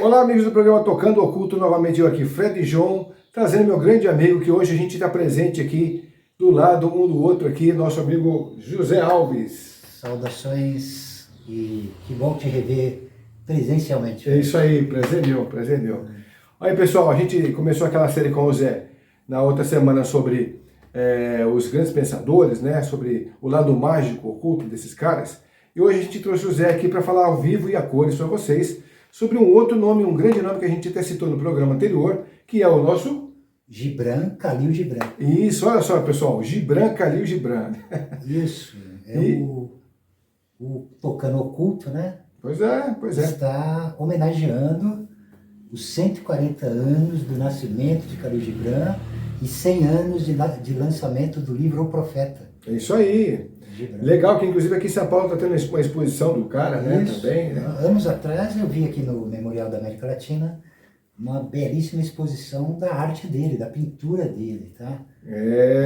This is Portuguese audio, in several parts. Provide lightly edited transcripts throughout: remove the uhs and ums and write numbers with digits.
Olá, amigos do programa Tocando Oculto, novamente eu aqui, Fred e João, trazendo meu grande amigo, que hoje a gente está presente aqui, do lado um do outro aqui, nosso amigo José Alves. Saudações e que bom te rever presencialmente. É isso aí, prazer meu. Aí pessoal, a gente começou aquela série com o Zé na outra semana sobre os grandes pensadores, né, sobre o lado mágico, oculto desses caras, e hoje a gente trouxe o Zé aqui para falar ao vivo e a cores para vocês, sobre um outro nome, um grande nome que a gente até citou no programa anterior, que é o nosso... Gibran Khalil Gibran. Isso, olha só pessoal, Gibran Khalil Gibran. Isso, o Tocando Oculto, né? Pois é. Está homenageando os 140 anos do nascimento de Khalil Gibran e 100 anos de lançamento do livro O Profeta. É isso aí. Gibran. Legal que inclusive aqui em São Paulo está tendo uma exposição do cara, né, Isso. também. Né? Anos atrás eu vi aqui no Memorial da América Latina uma belíssima exposição da arte dele, da pintura dele, tá?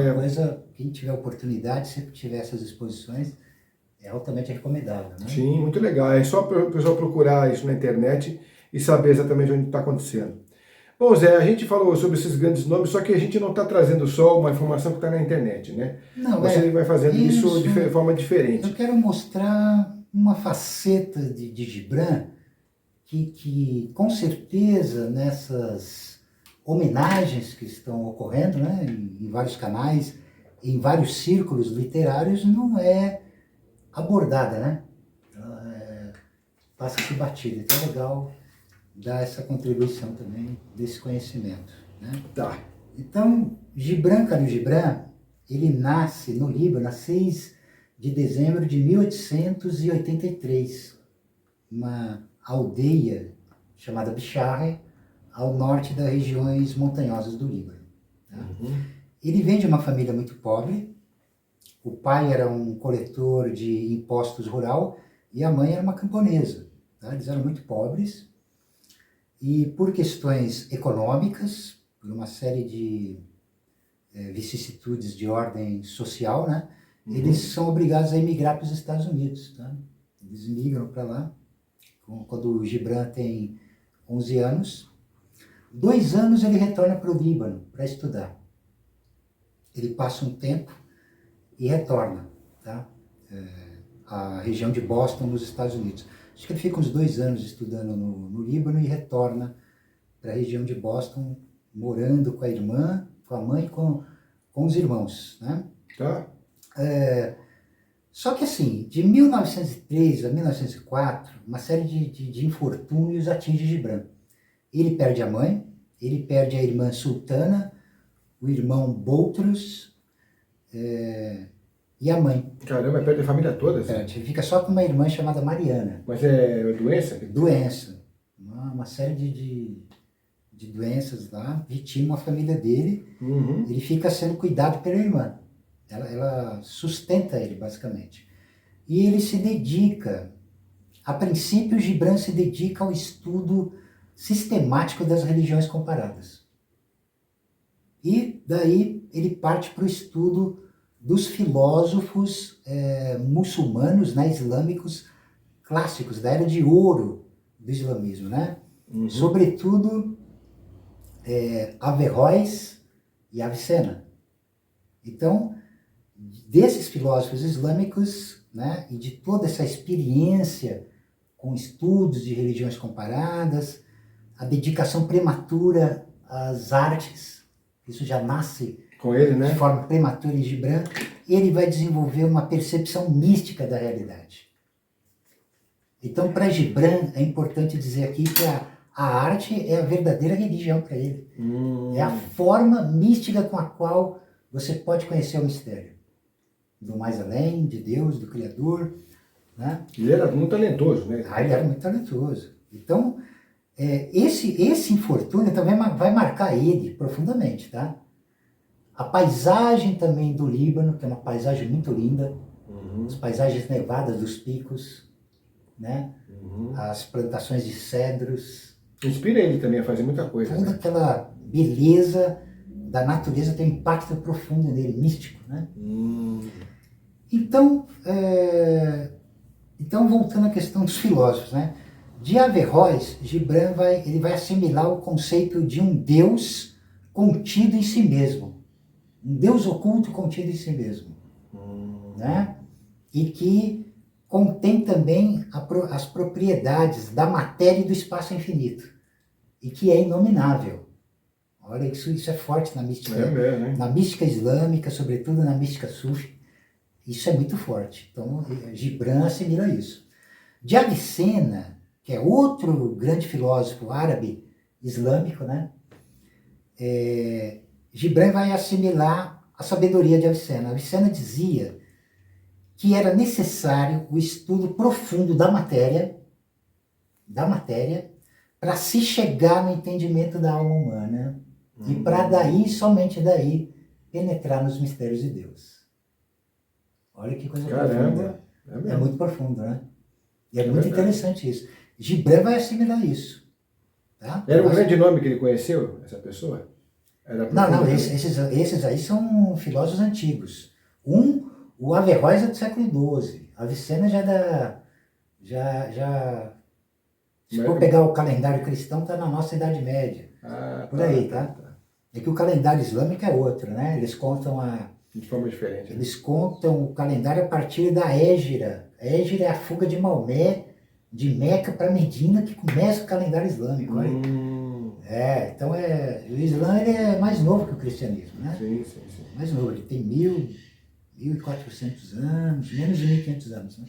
Uma coisa, quem tiver oportunidade, sempre tiver essas exposições, é altamente recomendável, né? Sim, muito legal. É só o pessoal procurar isso na internet e saber exatamente onde está acontecendo. Bom, Zé, a gente falou sobre esses grandes nomes, só que a gente não está trazendo só uma informação que está na internet, né? Não, Você vai fazendo isso de forma Eu diferente. quero mostrar uma faceta de Gibran que com certeza nessas homenagens que estão ocorrendo, né, em vários canais, em vários círculos literários, não é abordada, né? Passa-se batida. Então é legal dar essa contribuição também desse conhecimento, né? Tá. Então, Gibran Khalil Gibran, ele nasce no Líbano a 6 de dezembro de 1883, uma aldeia chamada Bisharre, ao norte das regiões montanhosas do Líbano. Tá? Ele vem de uma família muito pobre, o pai era um coletor de impostos rural e a mãe era uma camponesa. Tá? Eles eram muito pobres e por questões econômicas, por uma série de vicissitudes de ordem social, né? Eles são obrigados a emigrar para os Estados Unidos. Tá? Eles migram para lá. Quando o Gibran tem 11 anos, 2 anos ele retorna para o Líbano para estudar. Ele passa um tempo e retorna, tá? A região de Boston, nos Estados Unidos. Acho que ele fica uns 2 anos estudando no Líbano e retorna para a região de Boston, morando com a irmã, com a mãe e com os irmãos, né? Tá. Só que assim, de 1903 a 1904, uma série de infortúnios atinge Gibran. Ele perde a mãe, ele perde a irmã Sultana, o irmão Boutros e a mãe. Caramba, perde a família toda? Assim. Perde. Fica só com uma irmã chamada Mariana. Mas é doença? Doença. Uma série de doenças lá, vitima a família dele. Ele fica sendo cuidado pela irmã. Ela sustenta ele, basicamente. E ele se dedica, a princípio, Gibran se dedica ao estudo sistemático das religiões comparadas. E daí ele parte para o estudo dos filósofos muçulmanos, né, islâmicos clássicos, da era de ouro do islamismo, né? Sobretudo Averroes e Avicena. Então, desses filósofos islâmicos, né, e de toda essa experiência com estudos de religiões comparadas, a dedicação prematura às artes, isso já nasce com ele, né? De forma prematura em Gibran, ele vai desenvolver uma percepção mística da realidade. Então, para Gibran, é importante dizer aqui que a arte é a verdadeira religião para ele. É a forma mística com a qual você pode conhecer o mistério do mais além, de Deus, do Criador, né? Ele era muito talentoso, né? Ele era muito talentoso. Então, esse infortúnio também vai marcar ele profundamente, tá? A paisagem também do Líbano, que é uma paisagem muito linda, as paisagens nevadas dos picos, né? As plantações de cedros. Inspira ele também a fazer muita coisa. Toda aquela beleza da natureza tem um impacto profundo nele, místico, né? Então, voltando à questão dos filósofos, né? De Averroes, Gibran ele vai assimilar o conceito de um Deus contido em si mesmo. Um Deus oculto contido em si mesmo. Né? E que contém também as propriedades da matéria e do espaço infinito. E que é inominável. Olha, isso é forte na mística, mesmo, hein? na mística islâmica, sobretudo na mística sufi. Isso é muito forte. Então, Gibran assimila isso. De Avicena, que é outro grande filósofo árabe islâmico, né? Gibran vai assimilar a sabedoria de Avicena. Avicena dizia que era necessário o estudo profundo da matéria, para se chegar no entendimento da alma humana e para daí, somente daí, penetrar nos mistérios de Deus. Olha que coisa profunda. É muito profundo, né? E é muito interessante isso. Gibran vai assimilar isso. Tá? Era um grande nome que ele conheceu, essa pessoa? Não, esses aí são filósofos antigos. O Averroes é do século XII. A Avicena se for pegar o calendário cristão, está na nossa Idade Média. Por aí, tá? É que o calendário islâmico é outro, né? Eles contam de forma diferente. Eles contam o calendário a partir da Hégira. A Hégira é a fuga de Maomé de Meca para Medina, que começa o calendário islâmico. Então o Islã ele é mais novo que o cristianismo, né? Sim. Mais novo, ele tem 1.400 anos, menos de 1.500 anos, né?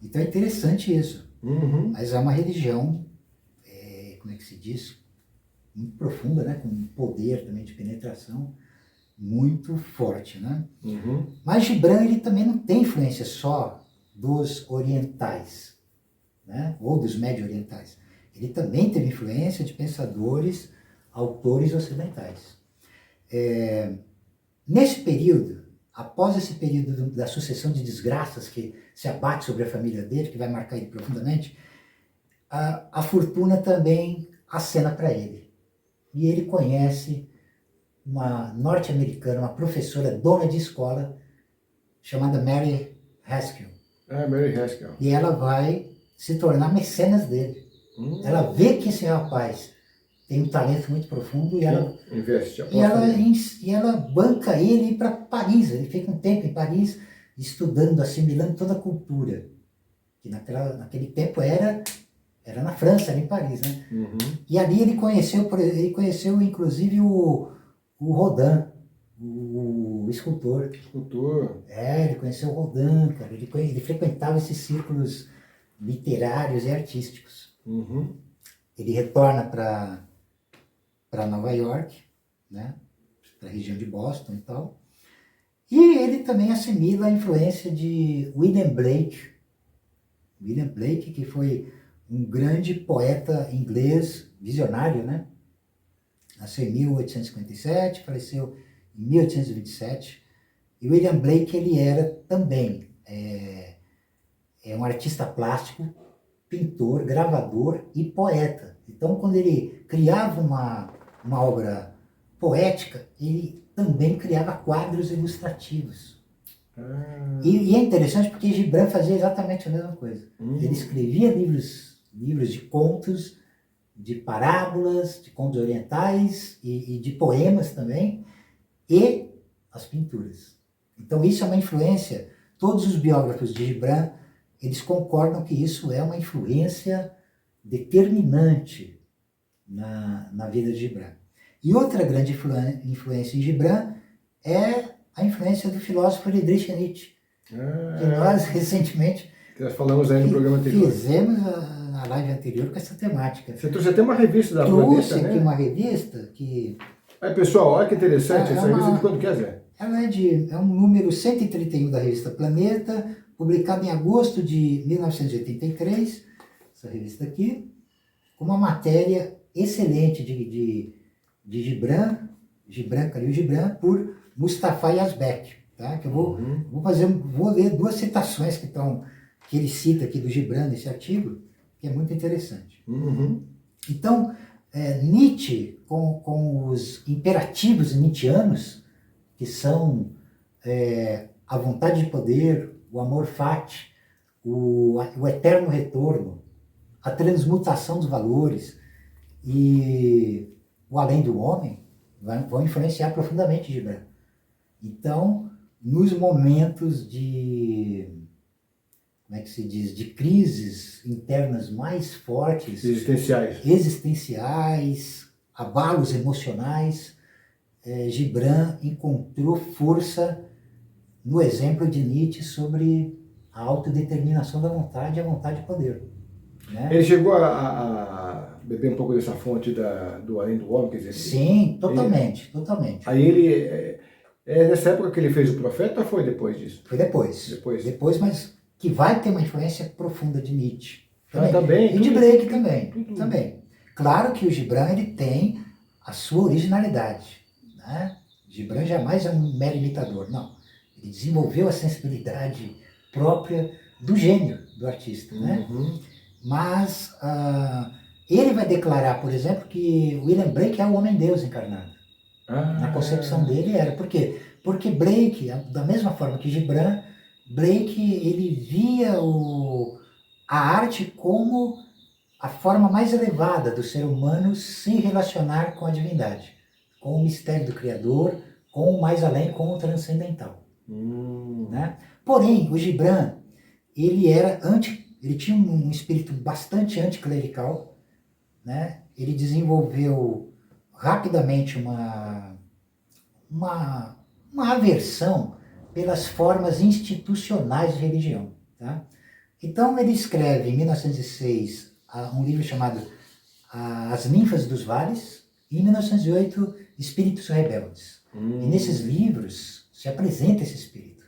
Então é interessante isso. Mas é uma religião, como é que se diz? Muito profunda, né? Com poder também de penetração muito forte, né? Mas Gibran ele também não tem influência só dos orientais, né? Ou dos médio-orientais. Ele também teve influência de pensadores, autores ocidentais. Nesse período, após esse período da sucessão de desgraças que se abate sobre a família dele, que vai marcar ele profundamente, a fortuna também acena para ele. E ele conhece uma norte-americana, uma professora, dona de escola, chamada Mary Haskell. Mary Haskell. E ela vai se tornar mecenas dele. Ela vê que esse rapaz tem um talento muito profundo e ela investe, e ela banca ele para Paris. Ele fica um tempo em Paris estudando, assimilando toda a cultura. Que naquele tempo era na França, era em Paris, né? E ali ele conheceu inclusive o Rodin, o escultor. Ele conheceu o Rodin, cara. Ele frequentava esses círculos literários e artísticos. Ele retorna para Nova York, né? Para a região de Boston e tal. E ele também assimila a influência de William Blake. William Blake, que foi um grande poeta inglês, visionário, né? Nasceu em 1857, faleceu em 1827. E William Blake, ele era também um artista plástico, pintor, gravador e poeta. Então, quando ele criava uma obra poética, ele também criava quadros ilustrativos. E é interessante porque Gibran fazia exatamente a mesma coisa. Ele escrevia livros de contos, de parábolas, de contos orientais e de poemas também, e as pinturas. Então isso é uma influência, todos os biógrafos de Gibran, eles concordam que isso é uma influência determinante na vida de Gibran. E outra grande influência em Gibran é a influência do filósofo Friedrich Nietzsche, que nós recentemente nós falamos aí no programa anterior. Fizemos na live anterior com essa temática. Você trouxe até uma revista da Planeta, né? Trouxe aqui uma revista que... Aí, pessoal, olha que interessante, essa revista de quando quer dizer? Ela é um número 131 da revista Planeta, publicada em agosto de 1983, essa revista aqui, com uma matéria excelente de Khalil Gibran, por Mustafa Yazbek, tá? Que eu vou ler duas citações que ele cita aqui do Gibran nesse artigo, que é muito interessante. Então, Nietzsche, com os imperativos nietzschianos, que são a vontade de poder, o amor fati, o eterno retorno, a transmutação dos valores e o além do homem vão influenciar profundamente Gibran. Então, nos momentos de, como é que se diz, de crises internas mais fortes, existenciais, abalos emocionais, Gibran encontrou força no exemplo de Nietzsche sobre a autodeterminação da vontade e a vontade de poder. Né? Ele chegou a beber um pouco dessa fonte do além do homem, quer dizer... Sim, totalmente, totalmente. Aí ele... nessa época que ele fez o Profeta ou foi depois disso? Foi depois. Depois, mas que vai ter uma influência profunda de Nietzsche. Também. E de Blake também. Claro que o Gibran ele tem a sua originalidade. Né? Gibran jamais é um mero imitador, não. Ele desenvolveu a sensibilidade própria do gênio do artista. Né? Mas ele vai declarar, por exemplo, que William Blake é o homem-deus encarnado. Na concepção dele era. Por quê? Porque Blake, da mesma forma que Gibran, Blake ele via a arte como a forma mais elevada do ser humano se relacionar com a divindade, com o mistério do Criador, com o mais além, com o transcendental. Né? Porém, o Gibran, ele tinha um espírito bastante anticlerical, né? Ele desenvolveu rapidamente uma aversão pelas formas institucionais de religião. Tá? Então ele escreve em 1906 um livro chamado As Ninfas dos Vales e em 1908 Espíritos Rebeldes. E nesses livros se apresenta esse espírito.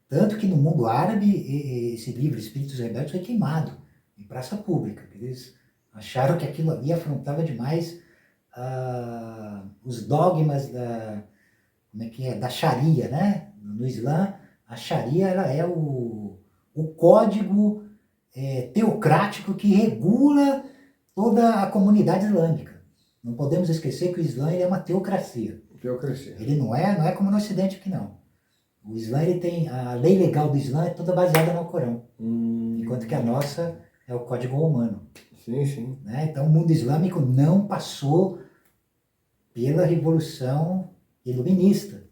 Tanto que no mundo árabe esse livro Espíritos Rebeldes foi queimado em praça pública. Eles acharam que aquilo ali afrontava demais os dogmas da Sharia, né? No Islã, a Sharia ela é o código teocrático que regula toda a comunidade islâmica. Não podemos esquecer que o Islã ele é uma teocracia. Ele não é como no Ocidente aqui não. O Islã ele tem a lei legal do Islã é toda baseada no Alcorão, enquanto que a nossa é o código romano. Sim. Né? Então o mundo islâmico não passou pela revolução iluminista.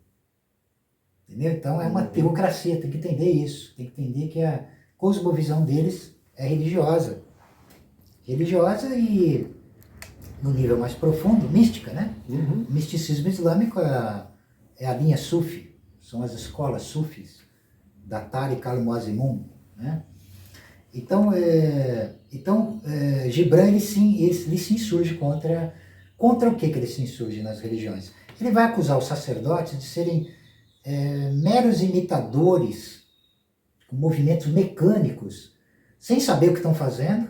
Entendeu? Então é uma teocracia, tem que entender isso. Tem que entender que a cosmovisão deles é religiosa. Religiosa e, no nível mais profundo, mística, né? O misticismo islâmico é a linha Sufi, são as escolas Sufis, da Tariq al-Muazimun, né? Então, Gibran ele se insurge contra o que ele se insurge nas religiões? Ele vai acusar os sacerdotes de serem meros imitadores, com movimentos mecânicos, sem saber o que estão fazendo,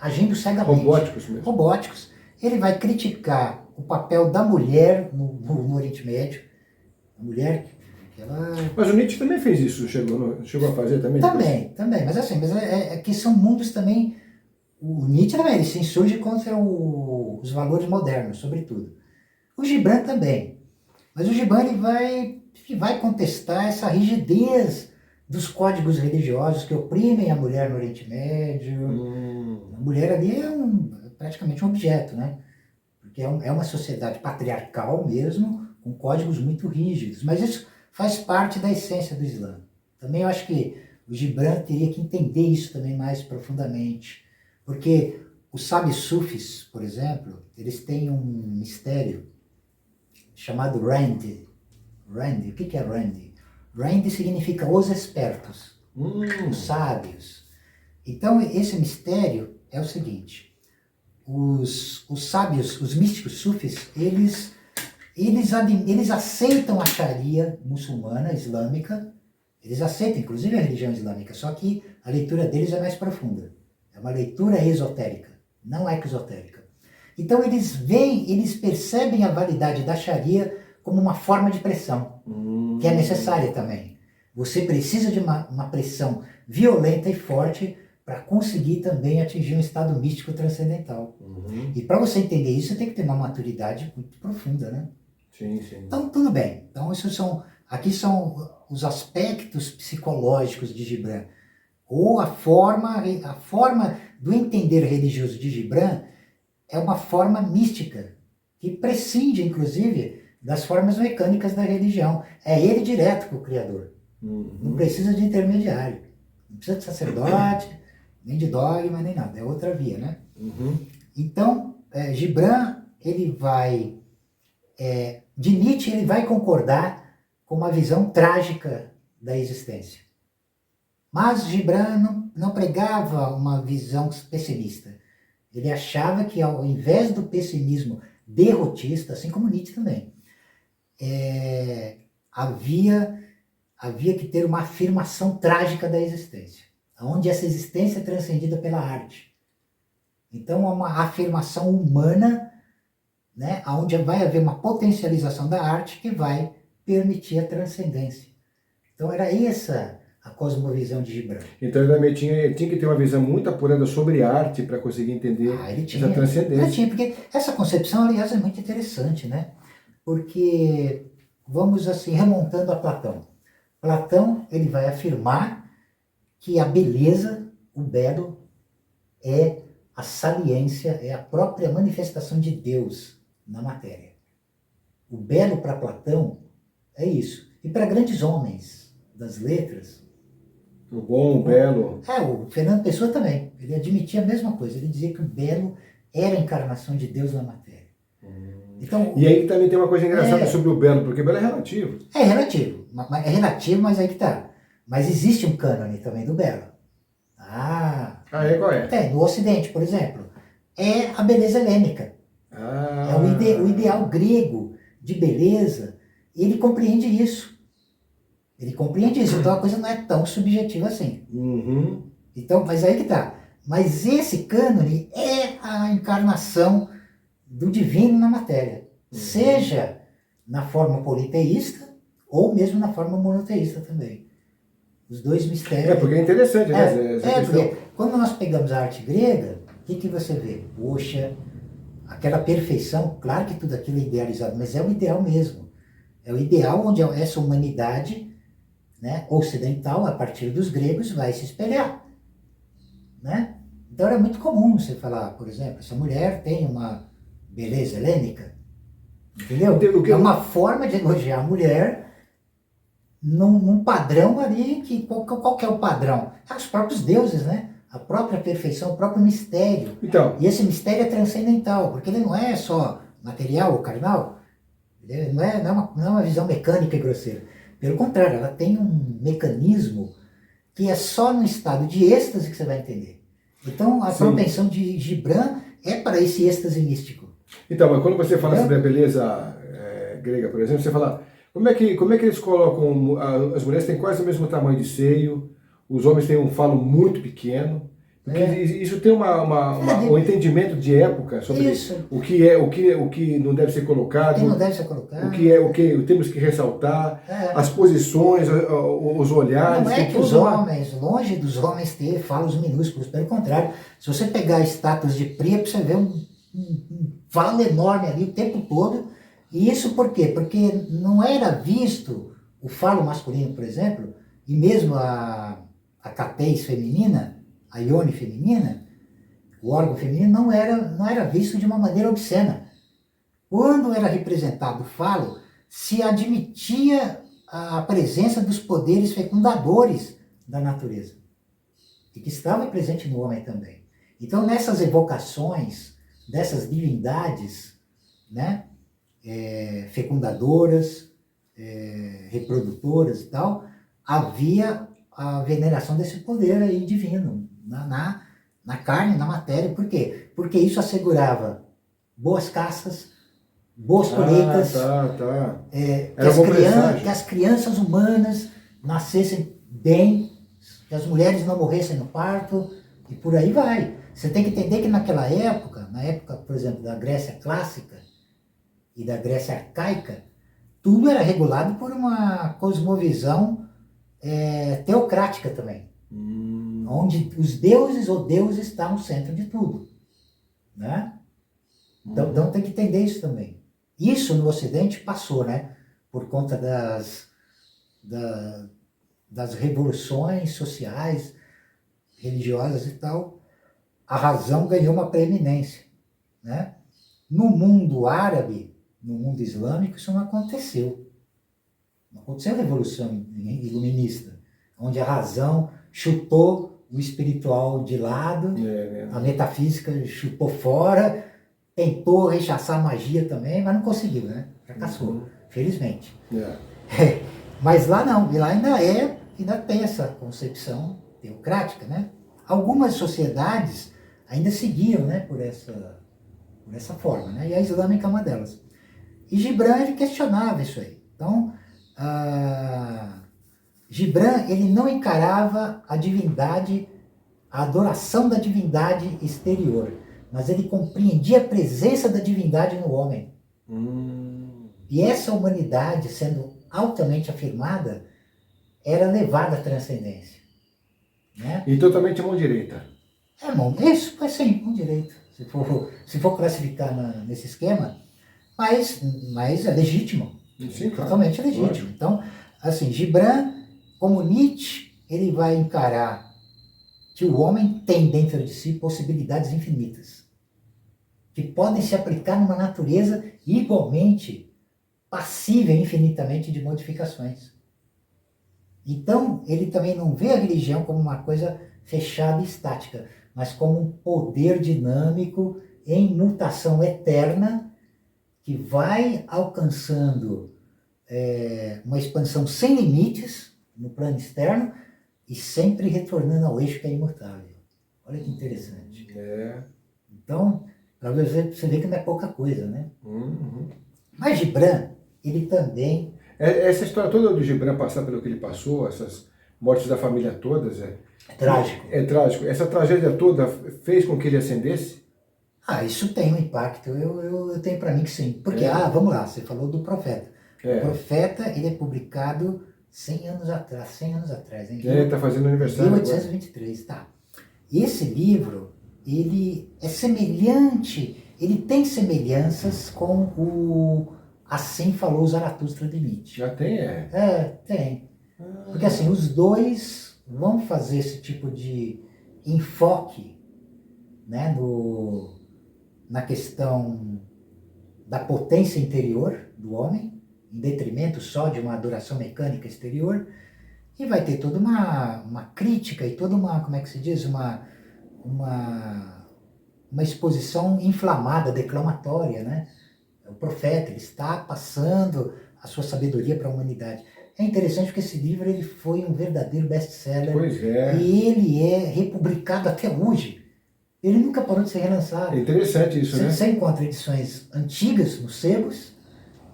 agindo cegamente. Robóticos mesmo. Robóticos. Ele vai criticar o papel da mulher no Oriente Médio. A mulher... Mas o Nietzsche também fez isso, chegou a fazer também? Também, mas assim, que são mundos também... O Nietzsche também, ele se insurge contra os valores modernos, sobretudo. O Gibran também. Mas o Gibran ele vai contestar essa rigidez dos códigos religiosos que oprimem a mulher no Oriente Médio. A mulher ali é praticamente um objeto, né? Porque é uma sociedade patriarcal mesmo, com códigos muito rígidos. Mas isso faz parte da essência do Islã. Também eu acho que o Gibran teria que entender isso também mais profundamente. Porque os sábios sufis, por exemplo, eles têm um mistério chamado Rand. Rand, o que é Rand? Rand significa os espertos, os sábios. Então esse mistério é o seguinte, os sábios, os místicos sufis, eles aceitam a Sharia muçulmana, islâmica, eles aceitam inclusive a religião islâmica, só que a leitura deles é mais profunda. É uma leitura esotérica, não exotérica. Então eles percebem a validade da Sharia como uma forma de pressão, que é necessária também. Você precisa de uma pressão violenta e forte para conseguir também atingir um estado místico transcendental. E para você entender isso, você tem que ter uma maturidade muito profunda, né? Sim. Então, tudo bem. Então, aqui são os aspectos psicológicos de Gibran. Ou a forma do entender religioso de Gibran é uma forma mística, que prescinde, inclusive, das formas mecânicas da religião. É ele direto com o Criador. Não precisa de intermediário. Não precisa de sacerdote, nem de dogma, nem nada. É outra via, né? Então, Gibran, ele vai... de Nietzsche, ele vai concordar com uma visão trágica da existência. Mas Gibran não pregava uma visão pessimista. Ele achava que, ao invés do pessimismo derrotista, assim como Nietzsche também, havia que ter uma afirmação trágica da existência, onde essa existência é transcendida pela arte. Então, é uma afirmação humana, né, onde vai haver uma potencialização da arte que vai permitir a transcendência. Então, era essa a cosmovisão de Gibran. Então ele também tinha que ter uma visão muito apurada sobre arte para conseguir entender essa transcendência. Ele tinha, porque essa concepção, aliás, é muito interessante, né? Porque, vamos assim, remontando a Platão. Platão, ele vai afirmar que a beleza, o belo, é a saliência, é a própria manifestação de Deus na matéria. O belo para Platão é isso. E para grandes homens das letras... O bom, o belo... o Fernando Pessoa também. Ele admitia a mesma coisa. Ele dizia que o belo era a encarnação de Deus na matéria. Então, e aí também tem uma coisa engraçada sobre o belo, porque o belo é relativo. É relativo, mas aí que tá. Mas existe um cânone também do belo. Qual é? Tem, no Ocidente, por exemplo. É a beleza helênica. É o ideal grego de beleza. Ele compreende isso. Então a coisa não é tão subjetiva assim. Então, mas aí que tá. Mas esse cânone é a encarnação do divino na matéria. Seja na forma politeísta ou mesmo na forma monoteísta também. Os dois mistérios. Porque é interessante, né? Porque quando nós pegamos a arte grega, o que você vê? Poxa, aquela perfeição, claro que tudo aquilo é idealizado, mas é o ideal mesmo. É o ideal onde essa humanidade, né, ocidental, a partir dos gregos, vai se espelhar. Né? Então era muito comum você falar, por exemplo, essa mulher tem uma beleza helênica. Entendeu? É uma forma de elogiar a mulher num padrão ali, qual que é o padrão? É os próprios deuses, né? A própria perfeição, o próprio mistério. Então, e esse mistério é transcendental, porque ele não é só material ou carnal, não é uma visão mecânica e grosseira. Pelo contrário, ela tem um mecanismo que é só no estado de êxtase que você vai entender. Então, a propensão de Gibran é para esse êxtase místico. Então, mas quando você fala sobre a beleza grega, por exemplo, você fala, como é que eles colocam, as mulheres têm quase o mesmo tamanho de seio, os homens têm um falo muito pequeno, porque isso tem um entendimento de época sobre o que não deve ser colocado, o que temos que ressaltar, as posições, os olhares. Não é que os homens, longe dos homens ter falos minúsculos, pelo contrário, se você pegar estátuas de Príapo, você vê um falo enorme ali o tempo todo. E isso por quê? Porque não era visto o falo masculino, por exemplo, e mesmo a catez feminina, a ione feminina, o órgão feminino não era visto de uma maneira obscena. Quando era representado o falo, se admitia a presença dos poderes fecundadores da natureza, e que estava presente no homem também. Então, nessas evocações dessas divindades, né, fecundadoras, reprodutoras e tal, havia a veneração desse poder aí divino na carne, na matéria. Por quê? Porque isso assegurava boas caças, boas colheitas, que as crianças humanas nascessem bem, que as mulheres não morressem no parto, e por aí vai. Você tem que entender que naquela época, na época, por exemplo, da Grécia clássica e da Grécia arcaica, tudo era regulado por uma cosmovisão teocrática também, onde os deuses ou deuses estavam no centro de tudo. Né? Então tem que entender isso também. Isso no Ocidente passou, né? Por conta das revoluções sociais, religiosas e tal, a razão ganhou uma preeminência, né? No mundo árabe, no mundo islâmico, isso não aconteceu. Não aconteceu a Revolução Iluminista, onde a razão chutou o espiritual de lado, a metafísica chutou fora, tentou rechaçar a magia também, mas não conseguiu, né? Fracassou, felizmente. Mas lá não, e lá ainda tem essa concepção teocrática, né? Algumas sociedades ainda seguiam, né, por essa forma, né? E a islâmica é uma delas. E Gibran, ele questionava isso aí. Então, Gibran, ele não encarava a divindade, a adoração da divindade exterior, mas ele compreendia a presença da divindade no homem. E essa humanidade, sendo altamente afirmada, era levada à transcendência. Né? E totalmente mão direita. Isso, é sim, mão direita. Se for classificar nesse esquema, mas é legítimo. Sim, claro. Totalmente legítimo. Lógico. Então, assim, Gibran, como Nietzsche, ele vai encarar que o homem tem dentro de si possibilidades infinitas, que podem se aplicar numa natureza igualmente passível infinitamente de modificações. Então, ele também não vê a religião como uma coisa fechada e estática, mas como um poder dinâmico em mutação eterna que vai alcançando uma expansão sem limites no plano externo e sempre retornando ao eixo que é imutável. Olha que interessante. Então, para você ver que não é pouca coisa, né? Mas Gibran, ele também... Essa história toda do Gibran passar pelo que ele passou, essas mortes da família todas, é trágico. É trágico. Essa tragédia toda fez com que ele ascendesse? Isso tem um impacto. Eu tenho para mim que sim. Porque, vamos lá, você falou do Profeta. O Profeta, ele é publicado 100 anos atrás, hein? Ele está fazendo aniversário 1823, agora. Tá. Esse livro, ele é semelhante, ele tem semelhanças com o Assim Falou Zaratustra de Nietzsche. Já tem, tem. Porque assim, os dois vão fazer esse tipo de enfoque, né, na questão da potência interior do homem, em detrimento só de uma adoração mecânica exterior, e vai ter toda uma crítica e toda uma, como é que se diz, uma exposição inflamada, declamatória, né? O Profeta, ele está passando a sua sabedoria para a humanidade. É interessante porque esse livro ele foi um verdadeiro best-seller. Pois é. E ele é republicado até hoje. Ele nunca parou de ser relançado. É interessante isso, né? Você encontra edições antigas nos sebos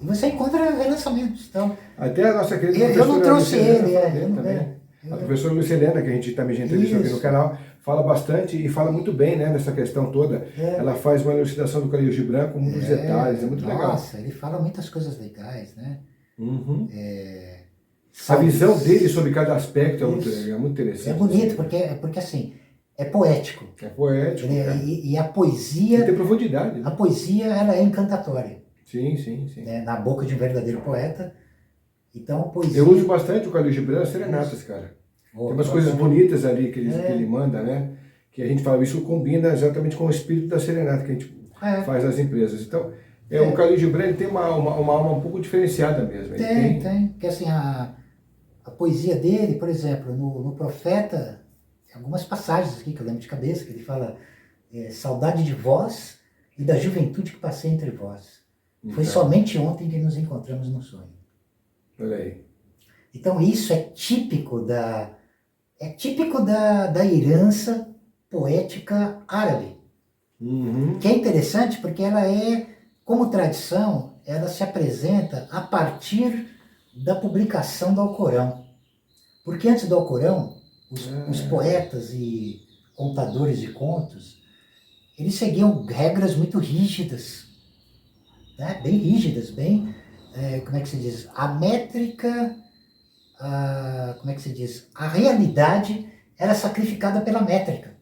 e você encontra relançamentos. Então, até a nossa querida eu não trouxe ele. A professora Lucilena, que a gente também já entrevistou aqui no canal, fala bastante e fala muito bem, né, nessa questão toda. Ela faz uma elucidação do Khalil Gibran com muitos detalhes, é muito legal. Nossa, ele fala muitas coisas legais, né? A visão dele sobre cada aspecto é muito interessante. É bonito, porque assim, é poético. É poético. E a poesia... tem profundidade. Né? A poesia, ela é encantatória. Sim. Né? Na boca de um verdadeiro poeta. Então, a poesia... Eu uso bastante o Khalil Gibran, as serenatas, cara. Tem umas coisas bonitas ali que ele manda, né? Que a gente fala, isso combina exatamente com o espírito da serenata que a gente faz nas empresas. Então, o Khalil Gibran ele tem uma alma um pouco diferenciada mesmo. Tem. Porque assim, a poesia dele, por exemplo, no Profeta, tem algumas passagens aqui que eu lembro de cabeça, que ele fala saudade de vós e da juventude que passei entre vós. Foi somente ontem que nos encontramos no sonho. Olha aí. Então isso é típico da herança poética árabe. Que é interessante porque ela como tradição, ela se apresenta a partir da publicação do Alcorão. Porque antes do Alcorão, os poetas e contadores de contos, eles seguiam regras muito rígidas, né? Bem rígidas, bem, como é que se diz? A métrica, como é que se diz? A realidade era sacrificada pela métrica.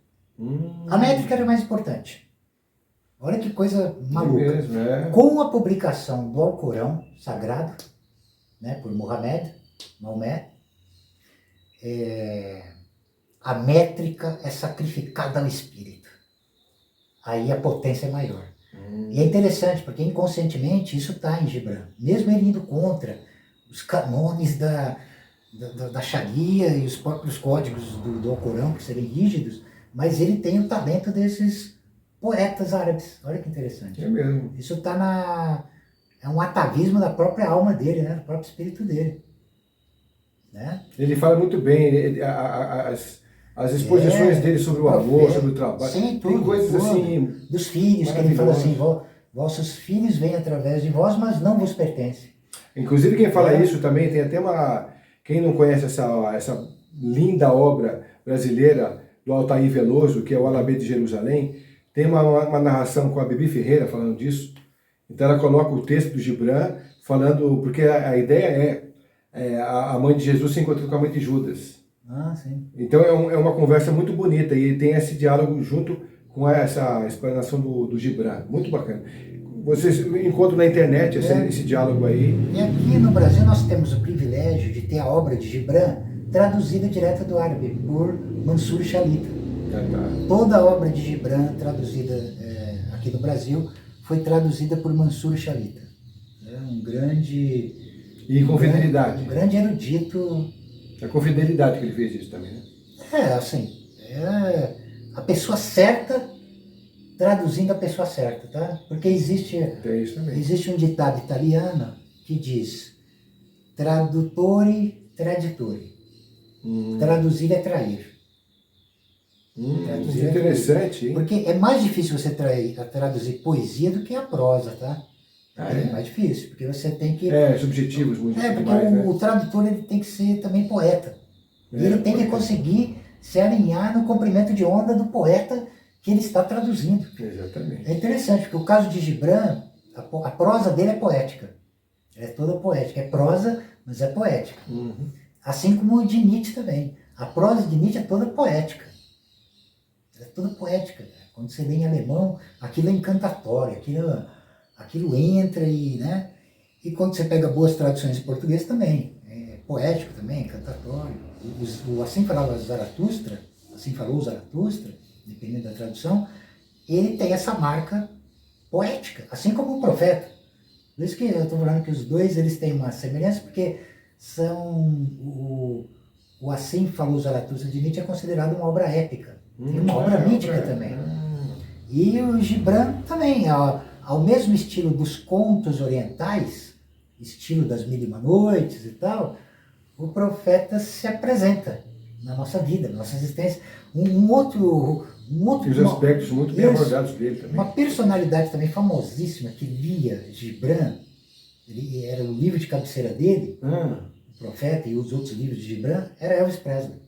A métrica era mais importante. Olha que coisa maluca. Mesmo, Com a publicação do Alcorão sagrado, né, por Maomé, a métrica é sacrificada ao espírito. Aí a potência é maior. E é interessante, porque inconscientemente isso está em Gibran. Mesmo ele indo contra os canones da Sharia e os próprios códigos do Alcorão, que serem rígidos, mas ele tem o talento desses poetas árabes. Olha que interessante. É mesmo. Isso está é um atavismo da própria alma dele, né? Do próprio espírito dele. Né? Ele fala muito bem, as exposições dele sobre o amor, sobre o trabalho. Sim, tem coisas tudo. assim. Dos filhos, que ele fala assim: vossos filhos vêm através de vós, mas não vos pertencem. Inclusive quem fala isso também tem até uma. Quem não conhece essa linda obra brasileira do Altair Veloso, que é o Alabê de Jerusalém, tem uma narração com a Bibi Ferreira falando disso. Então ela coloca o texto do Gibran falando, porque a ideia a mãe de Jesus se encontrando com a mãe de Judas. Ah, sim. Então é uma conversa muito bonita e tem esse diálogo junto com essa explanação do Gibran. Muito bacana. Vocês encontram na internet esse diálogo aí. E aqui no Brasil nós temos o privilégio de ter a obra de Gibran traduzida direto do árabe por Mansur Shalita. Toda a obra de Gibran traduzida aqui no Brasil foi traduzida por Mansur Shalita. É um grande... E com fidelidade. Um grande erudito. É com fidelidade que ele fez isso também, né? Assim, a pessoa certa traduzindo a pessoa certa, tá? Porque existe um ditado italiano que diz tradutore traditore. Traduzir é trair. Interessante, hein? Porque é mais difícil você traduzir poesia do que a prosa, tá? É mais difícil, porque você tem que... subjetivos muito porque mais, né? o tradutor ele tem que ser também poeta. E ele tem que conseguir se alinhar no comprimento de onda do poeta que ele está traduzindo. Exatamente. É interessante, porque o caso de Gibran, a prosa dele é poética. É toda poética. É prosa, mas é poética. Assim como o de Nietzsche também. A prosa de Nietzsche é toda poética. Ela é toda poética. Quando você lê em alemão, aquilo é encantatório, aquilo entra e, né? E quando você pega boas traduções em português também, é poético também, encantatório. Assim falava Zaratustra, assim falou Zaratustra, dependendo da tradução, ele tem essa marca poética, assim como o profeta. Por isso que eu estou falando que os dois eles têm uma semelhança, porque são o Assim Falou Zaratustra de Nietzsche é considerado uma obra épica, e uma obra mítica também. E o Gibran também, ao mesmo estilo dos contos orientais, estilo das Mil e Uma Noites e tal, o profeta se apresenta na nossa vida, na nossa existência. Um outro e os aspectos muito bem abordados dele também. Uma personalidade também famosíssima que lia Gibran, ele era o livro de cabeceira dele, o Profeta e os outros livros de Gibran, era Elvis Presley.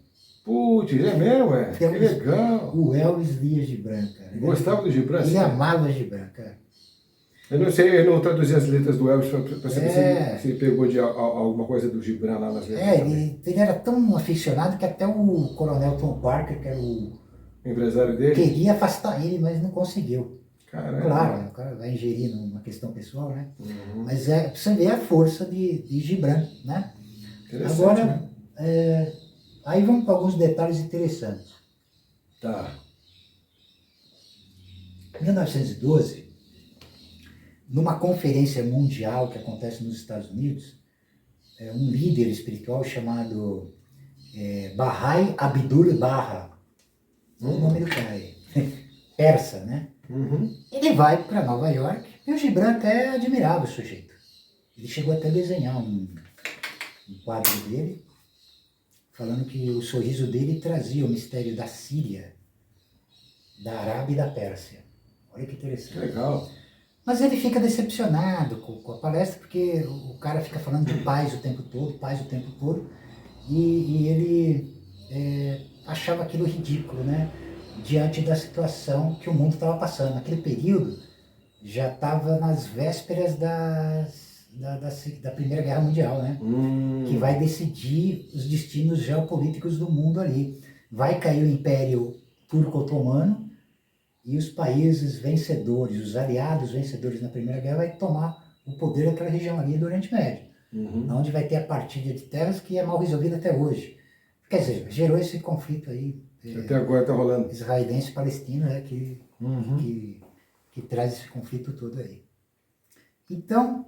Putz, é mesmo, Que legal. O Elvis lia Gibran, cara. Gostava do Gibran? Ele amava Gibran, cara. Eu não sei, eu não traduzi as letras do Elvis para saber se ele pegou de alguma coisa do Gibran lá nas letras. Ele era tão aficionado que até o coronel Tom Parker, que era o empresário dele, queria afastar ele, mas não conseguiu. Caramba. Claro, o cara vai ingerir numa questão pessoal, né? Mas pra você ver a força de Gibran, né? Agora, né? Aí vamos para alguns detalhes interessantes. Tá. Em 1912, numa conferência mundial que acontece nos Estados Unidos, um líder espiritual chamado Bahá'í Abdu'l-Baha, o nome do cara aí, persa, né? Ele vai para Nova York e o Gibran até admirava o sujeito. Ele chegou até a desenhar um quadro dele, falando que o sorriso dele trazia o mistério da Síria, da Arábia e da Pérsia. Olha que interessante. Legal. Mas ele fica decepcionado com a palestra, porque o cara fica falando de paz o tempo todo, e ele achava aquilo ridículo, né? Diante da situação que o mundo estava passando. Naquele período, já estava nas vésperas da Primeira Guerra Mundial, né? Que vai decidir os destinos geopolíticos do mundo ali. Vai cair o Império Turco-Otomano e os países vencedores, os aliados vencedores na Primeira Guerra, vai tomar o poder daquela região ali do Oriente Médio. Onde vai ter a partilha de terras que é mal resolvida até hoje. Quer dizer, gerou esse conflito aí. Até agora está rolando. Israelense-palestino, que traz esse conflito todo aí. Então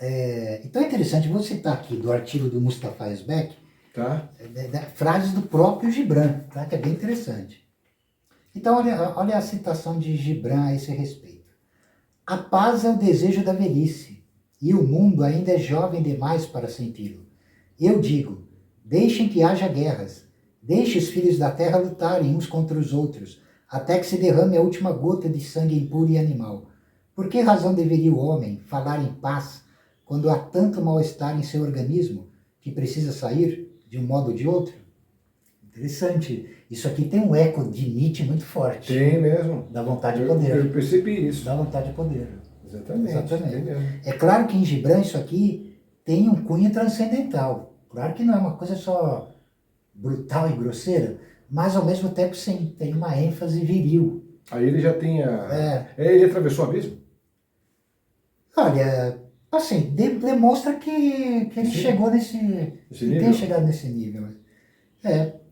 é interessante, vou citar aqui do artigo do Mustafa Yazbek, Tá. frases do próprio Gibran, tá? Que é bem interessante. Então, olha a citação de Gibran a esse respeito. A paz é o desejo da velhice, e o mundo ainda é jovem demais para senti-lo. Eu digo, deixem que haja guerras, deixe os filhos da terra lutarem uns contra os outros, até que se derrame a última gota de sangue impuro e animal. Por que razão deveria o homem falar em paz quando há tanto mal-estar em seu organismo que precisa sair de um modo ou de outro? Interessante. Isso aqui tem um eco de Nietzsche muito forte. Tem mesmo. Da vontade de poder. Eu percebi isso. Da vontade de poder. Exatamente. Tem mesmo. É claro que em Gibran isso aqui tem um cunho transcendental. Claro que não é uma coisa só brutal e grosseira, mas ao mesmo tempo sim, tem uma ênfase viril. Aí ele já tem ele atravessou o abismo? Olha, assim, demonstra que ele chegou nesse nível. Tem chegado nesse nível.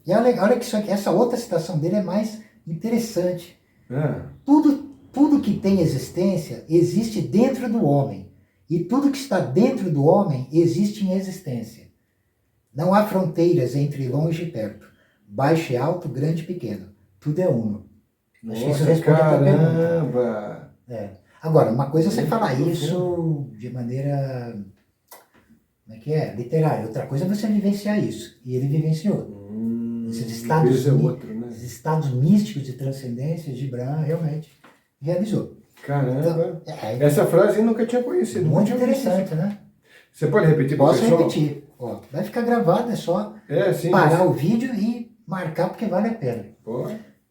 E olha que essa outra citação dele é mais interessante. Tudo que tem existência existe dentro do homem. E tudo que está dentro do homem existe em existência. Não há fronteiras entre longe e perto, baixo e alto, grande e pequeno. Tudo é uno. Acho que isso responde a tua pergunta. Agora, uma coisa é você falar isso de maneira, como é que é? Literária. Outra coisa é você vivenciar isso. E ele vivenciou. Esses estados místicos de transcendência, Gibran realmente realizou. Caramba! Então, essa frase eu nunca tinha conhecido. Muito interessante, né? Você pode repetir para o pessoal? Posso repetir. Ó, vai ficar gravado, é só parar o vídeo e marcar porque vale a pena.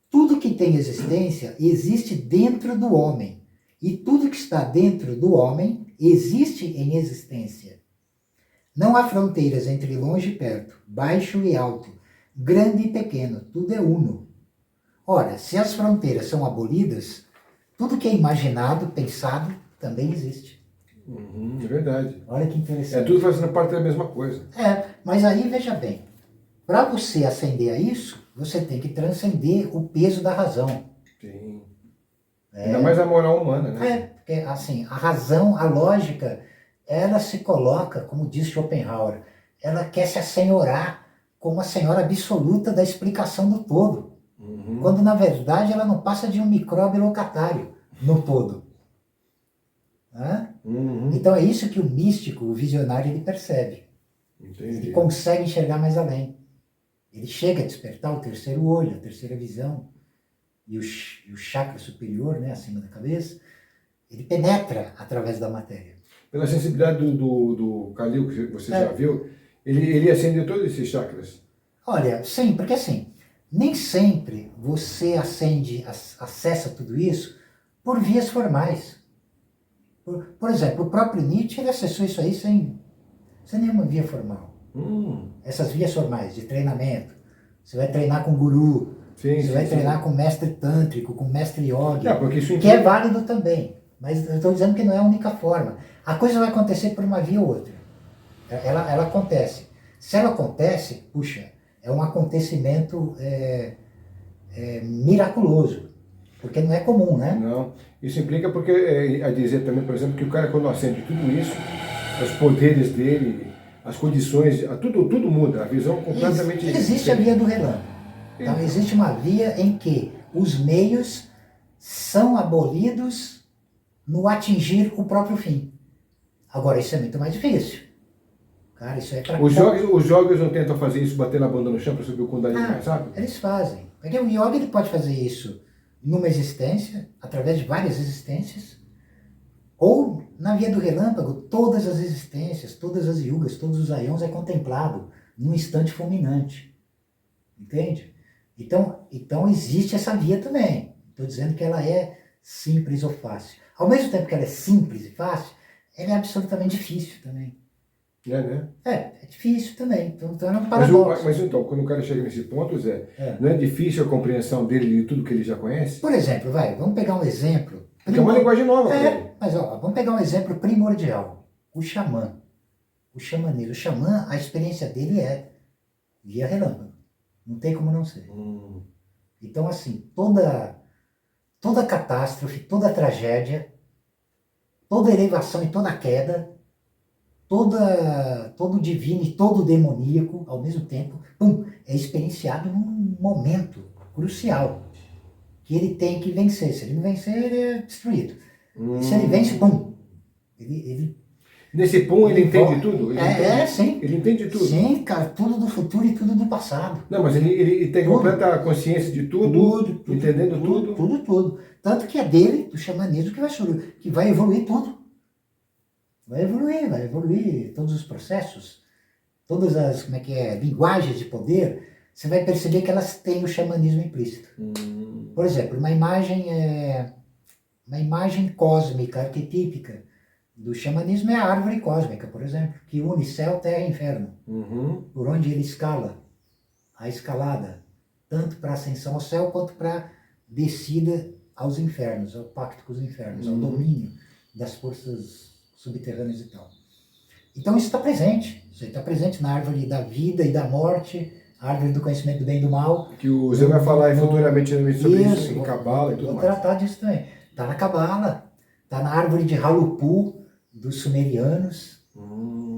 Tudo que tem existência existe dentro do homem. E tudo que está dentro do homem existe em existência. Não há fronteiras entre longe e perto, baixo e alto, grande e pequeno, tudo é uno. Ora, se as fronteiras são abolidas, tudo que é imaginado, pensado, também existe. É verdade. Olha que interessante. Tudo fazendo parte da mesma coisa. Mas aí veja bem, para você ascender a isso, você tem que transcender o peso da razão. Sim. Ainda mais a moral humana, né? Porque assim, a razão, a lógica, ela se coloca, como diz Schopenhauer, ela quer se assenhorar como a senhora absoluta da explicação do todo. Quando na verdade ela não passa de um micróbio locatário no todo. Então é isso que o místico, o visionário, ele percebe. Entendi. Ele consegue enxergar mais além. Ele chega a despertar o terceiro olho, a terceira visão. E o chakra superior, né, acima da cabeça, ele penetra através da matéria. Pela sensibilidade do Khalil, que você já viu, ele acendeu todos esses chakras? Olha, sim, porque assim, nem sempre você acessa tudo isso por vias formais. Por exemplo, o próprio Nietzsche, ele acessou isso aí sem nenhuma via formal. Essas vias formais de treinamento. Você vai treinar com guru, você vai treinar com mestre tântrico, com mestre yogi, que é válido também. Mas eu estou dizendo que não é a única forma. A coisa vai acontecer por uma via ou outra. Ela acontece. Se ela acontece, puxa, é um acontecimento miraculoso. Porque não é comum, né? Não. Isso implica porque, a dizer também, por exemplo, que o cara quando acende tudo isso, os poderes dele, as condições, tudo muda, a visão completamente diferente. Existe a via do relâmpago. Então existe uma via em que os meios são abolidos no atingir o próprio fim. Agora, isso é muito mais difícil. Cara, isso é para... Os jogos não tentam fazer isso, bater na bunda no chão para subir o Kundalini mais rápido? Eles fazem. Porque o yoga ele pode fazer isso numa existência, através de várias existências, ou na via do relâmpago, todas as existências, todas as yugas, todos os aions é contemplado num instante fulminante. Entende? Então existe essa via também. Estou dizendo que ela é simples ou fácil. Ao mesmo tempo que ela é simples e fácil, ela é absolutamente difícil também. Né? É difícil também. Então é um paradoxo. Mas então, quando o cara chega nesse ponto, Zé, não é difícil a compreensão dele de tudo que ele já conhece? Por exemplo, vamos pegar um exemplo. É uma linguagem nova. Mas vamos pegar um exemplo primordial. O xamã. O xamanismo. O xamã, a experiência dele é via relâmpago. Não tem como não ser. Então, assim, toda catástrofe, toda tragédia, toda elevação e toda queda, todo divino e todo demoníaco, ao mesmo tempo, é experienciado num momento crucial, que ele tem que vencer. Se ele não vencer, ele é destruído. E se ele vence, ele Nesse pum ele entende tudo? Sim. Ele entende tudo? Sim, cara, tudo do futuro e tudo do passado. Não, mas ele tem completa consciência de tudo, entendendo tudo? Tudo. Tanto que é dele, do xamanismo, que vai evoluir tudo. Vai evoluir todos os processos, todas as, linguagens de poder. Você vai perceber que elas têm o xamanismo implícito. Por exemplo, uma imagem cósmica, arquetípica do xamanismo é a árvore cósmica, por exemplo, que une céu, terra e inferno. Por onde ele escala a escalada, tanto para ascensão ao céu, quanto para descida aos infernos, ao pacto com os infernos, ao domínio das forças subterrâneas e tal. Então isso está presente. Isso está presente na árvore da vida e da morte, a árvore do conhecimento do bem e do mal. Que o Zé vai falar futuramente sobre isso em Cabala e tudo mais. Vou tratar disso também. Está na Cabala, está na árvore de Halupu, dos sumerianos,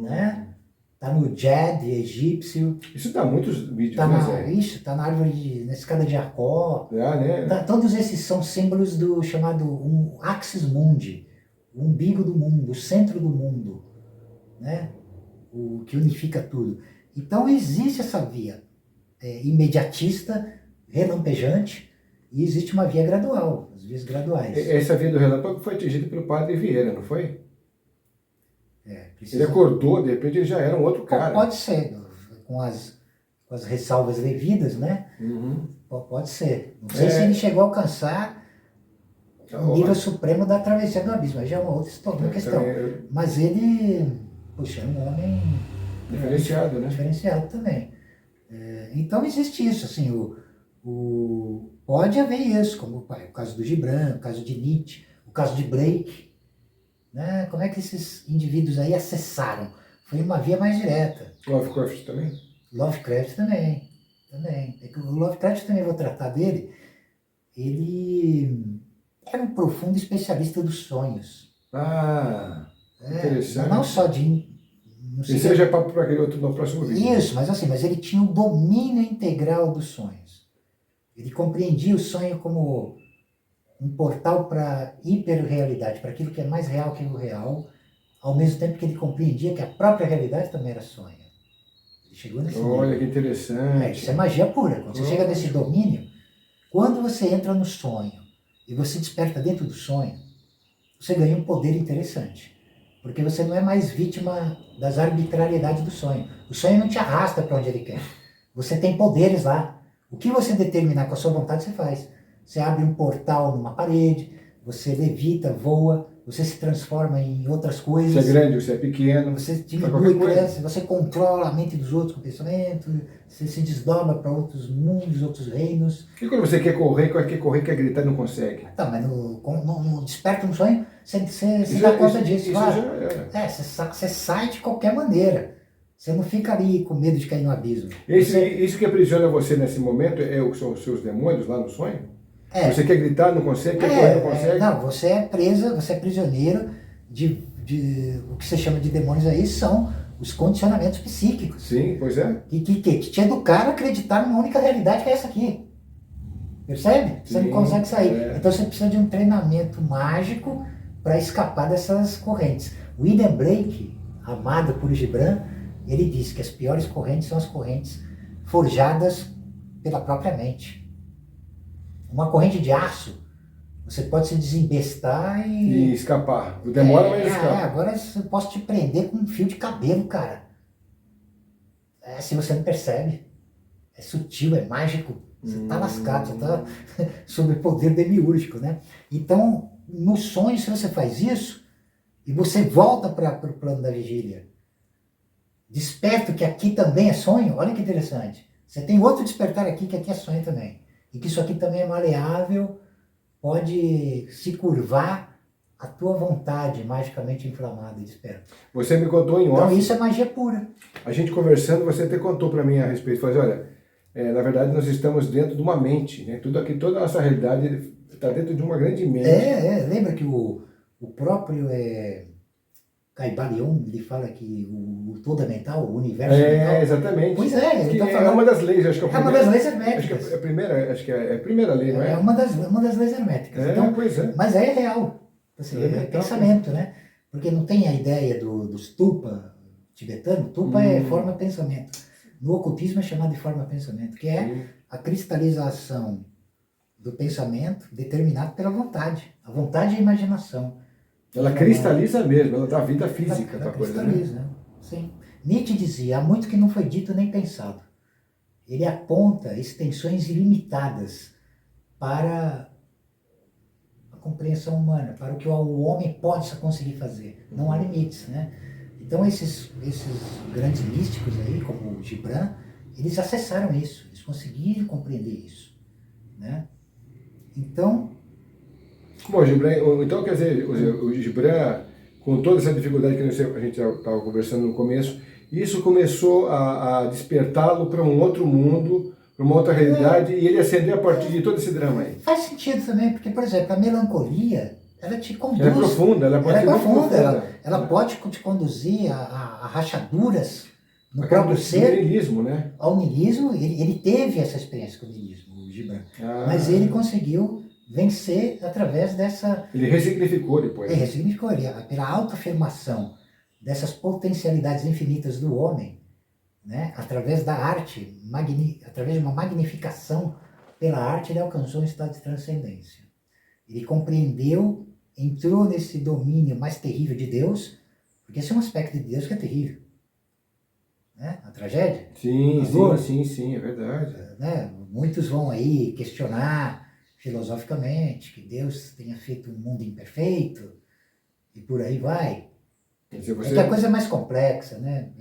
né? Está no Jed egípcio. Isso dá muitos vídeos, né, Zé? Isso, está na árvore, na escada de Jacó. Né? Todos esses são símbolos do chamado Axis Mundi, o umbigo do mundo, o centro do mundo, né? O que unifica tudo. Então existe essa via imediatista, relampejante, e existe uma via gradual, as vias graduais. Essa via do relâmpago foi atingida pelo padre Vieira, não foi? Precisa... Ele acordou, de repente ele já era um outro cara. Pode ser, com as ressalvas devidas, né? Pode ser. Não sei se ele chegou a alcançar o nível supremo da travessia do abismo, aí já é uma outra história, uma questão. Mas ele, é um homem diferenciado, né? Diferenciado também. Então existe isso, assim, pode haver isso, como o caso do Gibran, o caso de Nietzsche, o caso de Blake, né? Como é que esses indivíduos aí acessaram? Foi uma via mais direta. Lovecraft também? Lovecraft também. O Lovecraft também vou tratar dele. Ele era um profundo especialista dos sonhos. Interessante. Não só de... Isso já é papo para aquele outro no próximo vídeo. Isso, mas ele tinha um domínio integral dos sonhos. Ele compreendia o sonho como um portal para hiperrealidade, para aquilo que é mais real que o real, ao mesmo tempo que ele compreendia que a própria realidade também era sonho. Ele chegou nesse nível. Olha que interessante. Isso é magia pura. Quando você chega nesse domínio, quando você entra no sonho e você desperta dentro do sonho, você ganha um poder interessante. Porque você não é mais vítima das arbitrariedades do sonho. O sonho não te arrasta para onde ele quer. Você tem poderes lá. O que você determinar com a sua vontade, você faz. Você abre um portal numa parede, você levita, voa, você se transforma em outras coisas. Você é grande, você é pequeno. Você diminui, cresce, você controla a mente dos outros com o pensamento, você se desdobra para outros mundos, outros reinos. E quando você quer correr, quer gritar e não consegue? Tá, mas no desperta no sonho, você dá conta disso. Isso já você sai de qualquer maneira. Você não fica ali com medo de cair no abismo. Isso que aprisiona você nesse momento são os seus demônios lá no sonho? Você quer gritar, não consegue, quer correr, não consegue? Não, você é prisioneiro de o que você chama de demônios aí, são os condicionamentos psíquicos. Sim, pois é. Que te educaram a acreditar numa única realidade que é essa aqui. Percebe? Você não consegue sair. Então você precisa de um treinamento mágico para escapar dessas correntes. William Blake, amado por Gibran, ele diz que as piores correntes são as correntes forjadas pela própria mente. Uma corrente de aço, você pode se desembestar e escapar. Demora, mas escapa. Agora eu posso te prender com um fio de cabelo, cara. Se você não percebe. É sutil, é mágico. Você tá lascado, você tá sob poder demiúrgico, né? Então, no sonho, se você faz isso, e você volta para o plano da vigília, desperta que aqui também é sonho, olha que interessante. Você tem outro despertar aqui, que aqui é sonho também. E que isso aqui também é maleável, pode se curvar a tua vontade magicamente inflamada e desperta. Você me contou em off. Então isso é magia pura. A gente conversando, você até contou para mim a respeito. Falou assim, olha, na verdade nós estamos dentro de uma mente, né? Tudo aqui, toda a nossa realidade está dentro de uma grande mente. Lembra que o próprio Caibalion, ele fala que o todo é mental, o universo é mental. Exatamente. Pois é, ele que tá falando. É uma das leis, acho que É uma das leis herméticas. Acho que é a primeira lei, não é? É uma das leis herméticas. Então, pois é. mas é real. Assim, é pensamento, né? Porque não tem a ideia dos tupa tibetano. Tupa é forma pensamento. No ocultismo é chamado de forma pensamento, que é a cristalização do pensamento determinado pela vontade. A vontade é a imaginação. Ela cristaliza mesmo, ela dá vida física para a coisa, cristaliza, né? Sim. Nietzsche dizia, há muito que não foi dito nem pensado. Ele aponta extensões ilimitadas para a compreensão humana, para o que o homem possa conseguir fazer. Não há limites, né? Então esses grandes místicos aí, como o Gibran, eles acessaram isso, eles conseguiram compreender isso, né? Então... Bom, Gibran, então quer dizer, o Gibran, com toda essa dificuldade que a gente estava conversando no começo, isso começou a despertá-lo para um outro mundo, para uma outra realidade, e ele acendeu a partir de todo esse drama aí. Faz sentido também, porque, por exemplo, a melancolia, ela te conduz... Ela é profunda, ela pode te conduzir a rachaduras no Acaba próprio ser. niilismo, né? Ao niilismo, ele teve essa experiência com o niilismo, o Gibran. Mas ele conseguiu vencer através dessa... Ele ressignificou depois. Ele ressignificou, pela autoafirmação dessas potencialidades infinitas do homem, né? Através da arte, através de uma magnificação pela arte, ele alcançou um estado de transcendência. Ele compreendeu, entrou nesse domínio mais terrível de Deus, porque esse é um aspecto de Deus que é terrível. Né? A tragédia. Sim, é verdade. Né? Muitos vão aí questionar filosoficamente que Deus tenha feito um mundo imperfeito e por aí vai. É que a coisa é mais complexa, né?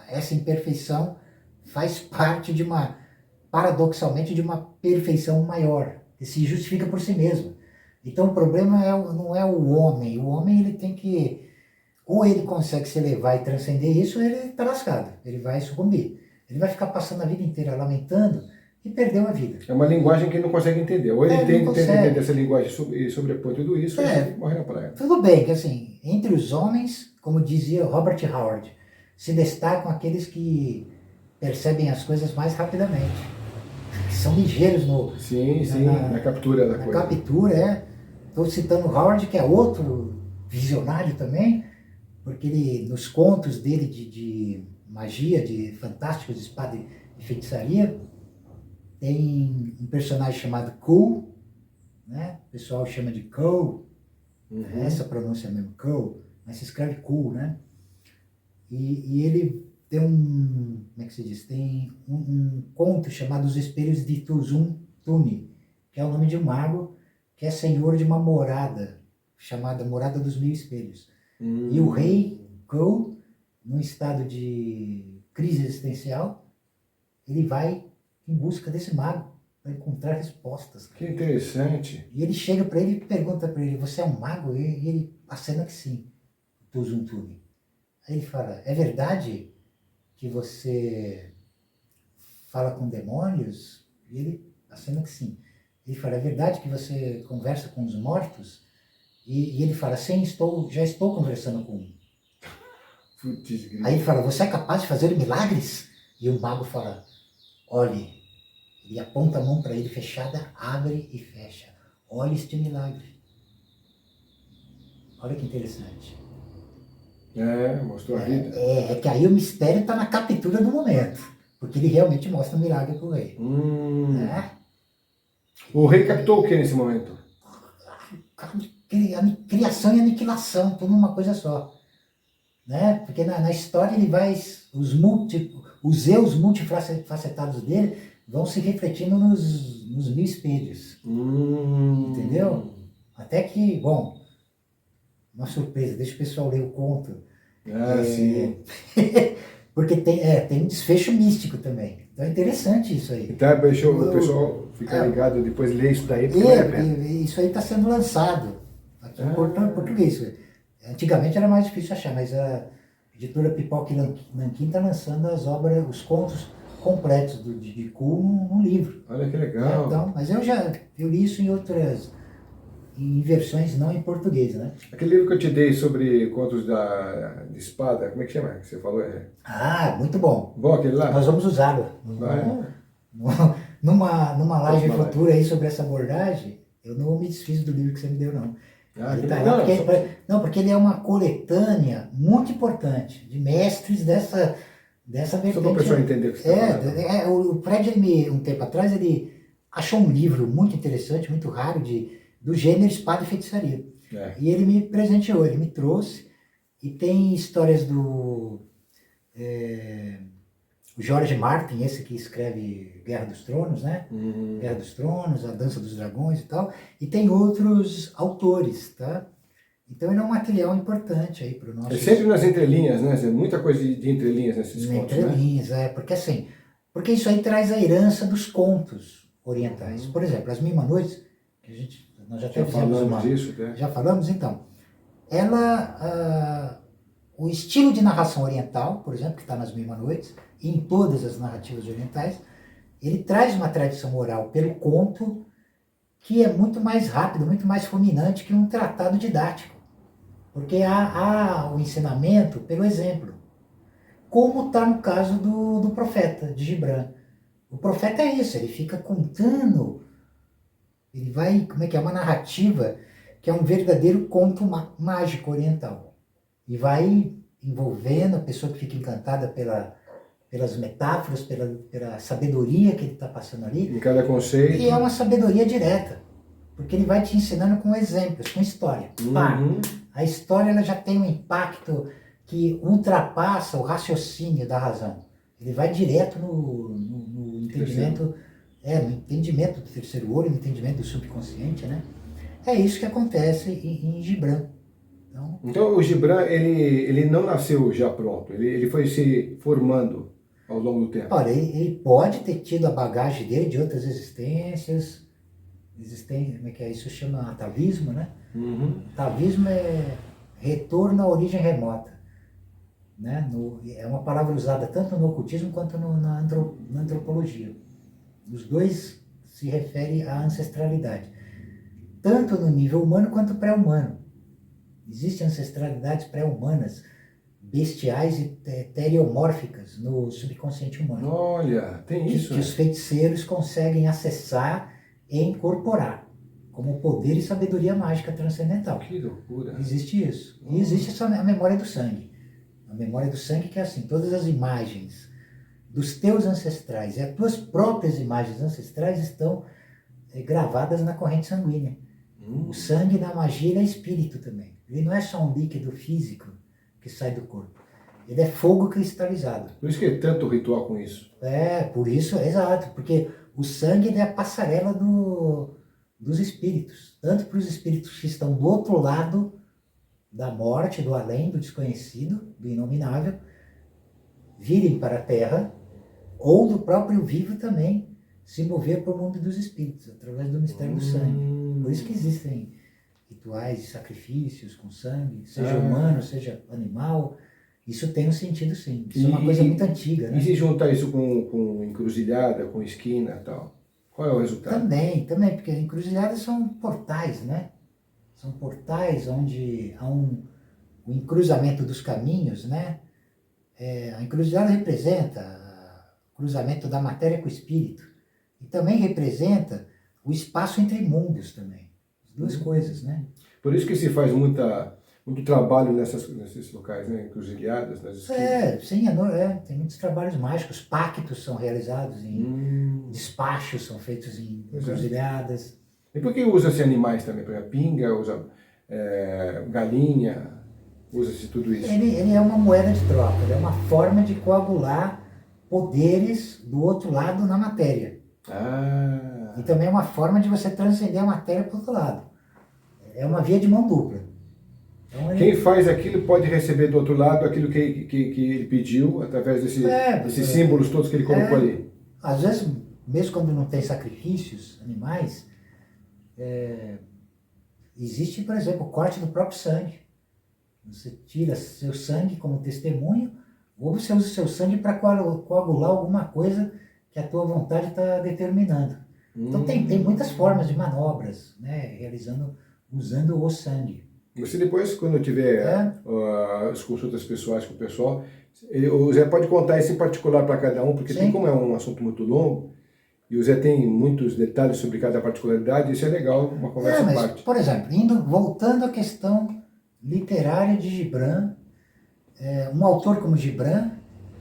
Essa imperfeição faz parte paradoxalmente, de uma perfeição maior, que se justifica por si mesma. Então o problema não é o homem. O homem, ele tem que... Ou ele consegue se elevar e transcender isso, ou ele está lascado. Ele vai sucumbir. Ele vai ficar passando a vida inteira lamentando e perdeu a vida. É uma linguagem que ele não consegue entender. Ou ele tenta entender essa linguagem e sobrepõe tudo isso, e morre na praia. Tudo bem, que assim, entre os homens, como dizia Robert Howard, se destacam aqueles que percebem as coisas mais rapidamente. Que são ligeiros na captura da coisa. Na captura, Estou citando Howard, que é outro visionário também, porque ele, nos contos dele de magia, de fantásticos, de espada e feitiçaria, tem um personagem chamado Cool, né? O pessoal chama de Cool, essa pronúncia mesmo, Cool, mas se escreve Cool, né? E ele tem como é que se diz? Tem um conto chamado Os Espelhos de Tuzum Tuni, que é o nome de um mago que é senhor de uma morada, chamada Morada dos Mil Espelhos. E o rei Cool, num estado de crise existencial, ele vai em busca desse mago para encontrar respostas. Que interessante. E ele chega para ele e pergunta para ele, você é um mago? E ele acena que sim, Tuzum Tuni. Aí ele fala, é verdade que você fala com demônios? E ele acena que sim. Ele fala, é verdade que você conversa com os mortos? E ele fala, sim, já estou conversando com um. Aí ele fala, você é capaz de fazer milagres? E o mago fala, olhe, ele aponta a mão para ele fechada, abre e fecha. Olhe este milagre. Olha que interessante. Mostrou a vida. É que aí o mistério está na captura do momento. Porque ele realmente mostra um milagre para o rei. O rei captou o que nesse momento? Criação e aniquilação, tudo numa coisa só. Né? Porque na história ele vai, os eus multifacetados dele vão se refletindo nos mil espelhos. Entendeu? Até que, bom, uma surpresa, deixa o pessoal ler o conto. Sim. Porque tem um desfecho místico também. Então é interessante isso aí. Então deixa o pessoal ficar ligado, depois ler isso daí, porque vale a pena. Isso aí está sendo lançado. Em português. Antigamente era mais difícil achar, mas a editora Pipoca e Nanquim está lançando os contos completos do Didi Kuhn num livro. Olha que legal. Então, mas eu li isso em versões não em português, né? Aquele livro que eu te dei sobre contos de espada, como é que chama? Que você falou? Muito bom. Bom aquele lá? Nós vamos usá-lo. Numa live futura aí sobre essa abordagem, eu não me desfiz do livro que você me deu, não. Ele tá lá porque ele é uma coletânea muito importante de mestres dessa vertente. Só para a pessoa entender o que você está falando. O Fred, um tempo atrás, ele achou um livro muito interessante, muito raro, do gênero espada e feitiçaria. E ele me presenteou, ele me trouxe, e tem histórias do George Martin, esse que escreve Guerra dos Tronos, né? Guerra dos Tronos, A Dança dos Dragões e tal, e tem outros autores, tá? Então ele é um material importante aí para o nosso... É sempre nas entrelinhas, né? Muita coisa de entrelinhas nesses contos, entrelinhas, né? Porque isso aí traz a herança dos contos orientais. Por exemplo, As Mil e Uma Noites, que nós já falamos disso, né? Já falamos, então. O estilo de narração oriental, por exemplo, que está nas Mil e Uma Noites, e em todas as narrativas orientais, ele traz uma tradição oral pelo conto que é muito mais rápido, muito mais fulminante que um tratado didático. Porque há o ensinamento pelo exemplo. Como está no caso do profeta, de Gibran. O profeta é isso, ele fica contando, ele vai, é uma narrativa que é um verdadeiro conto mágico oriental. E vai envolvendo a pessoa que fica encantada pelas metáforas, pela sabedoria que ele está passando ali. Em cada conceito. E é uma sabedoria direta, porque ele vai te ensinando com exemplos, com história. A história ela já tem um impacto que ultrapassa o raciocínio da razão. Ele vai direto no entendimento, no entendimento do terceiro olho, no entendimento do subconsciente, né? É isso que acontece em Gibran. Então o Gibran, ele não nasceu já pronto, ele foi se formando ao longo do tempo. Olha, ele pode ter tido a bagagem dele de outras existências, isso chama atavismo, né? Atavismo é retorno à origem remota, né? É uma palavra usada tanto no ocultismo quanto na antropologia. Os dois se referem à ancestralidade, tanto no nível humano quanto pré-humano. Existem ancestralidades pré-humanas, bestiais e teriomórficas no subconsciente humano. Olha, tem isso. Que os feiticeiros conseguem acessar e incorporar como poder e sabedoria mágica transcendental. Que loucura. Existe isso. E existe a memória do sangue. A memória do sangue que é assim, todas as imagens dos teus ancestrais e as tuas próprias imagens ancestrais estão gravadas na corrente sanguínea. O sangue da magia ele é espírito também. Ele não é só um líquido físico que sai do corpo. Ele é fogo cristalizado. Por isso que é tanto ritual com isso. Por isso, exato. Porque o sangue ele é a passarela dos espíritos. Tanto para os espíritos que estão do outro lado da morte, do além, do desconhecido, do inominável, virem para a Terra, ou do próprio vivo também se mover para o mundo dos espíritos, através do mistério do sangue. Por isso que existem rituais e sacrifícios com sangue, seja humano, seja animal. Isso tem um sentido, sim. Isso é uma coisa muito antiga, né? E se juntar isso com encruzilhada, com esquina e tal? Qual é o resultado? Também, porque encruzilhadas são portais, né? São portais onde há o encruzamento dos caminhos, né? A encruzilhada representa o cruzamento da matéria com o espírito. E também representa o espaço entre mundos também. As duas coisas, né? Por isso que se faz muito trabalho nesses locais, né? Encruzilhadas, nas esquinas. Sim, tem muitos trabalhos mágicos. Pactos são realizados despachos, são feitos em encruzilhadas. E por que usa-se animais também? Por exemplo, pinga, usa galinha, usa-se tudo isso? Ele é uma moeda de troca, ele é uma forma de coagular poderes do outro lado na matéria. E também é uma forma de você transcender a matéria para o outro lado. É uma via de mão dupla. Então, quem faz aquilo pode receber do outro lado aquilo que ele pediu, através desses símbolos todos que ele colocou ali. Às vezes, mesmo quando não tem sacrifícios animais, Existe, por exemplo, o corte do próprio sangue. Você tira seu sangue como testemunho, ou você usa o seu sangue para coagular alguma coisa que a tua vontade está determinando. Então tem muitas formas de manobras, né, usando o sangue. Você depois, quando tiver as consultas pessoais com o pessoal, o Zé pode contar isso em particular para cada um, porque tem como é um assunto muito longo, e o Zé tem muitos detalhes sobre cada particularidade, isso é legal, uma conversa à parte. Por exemplo, voltando à questão literária de Gibran, um autor como Gibran,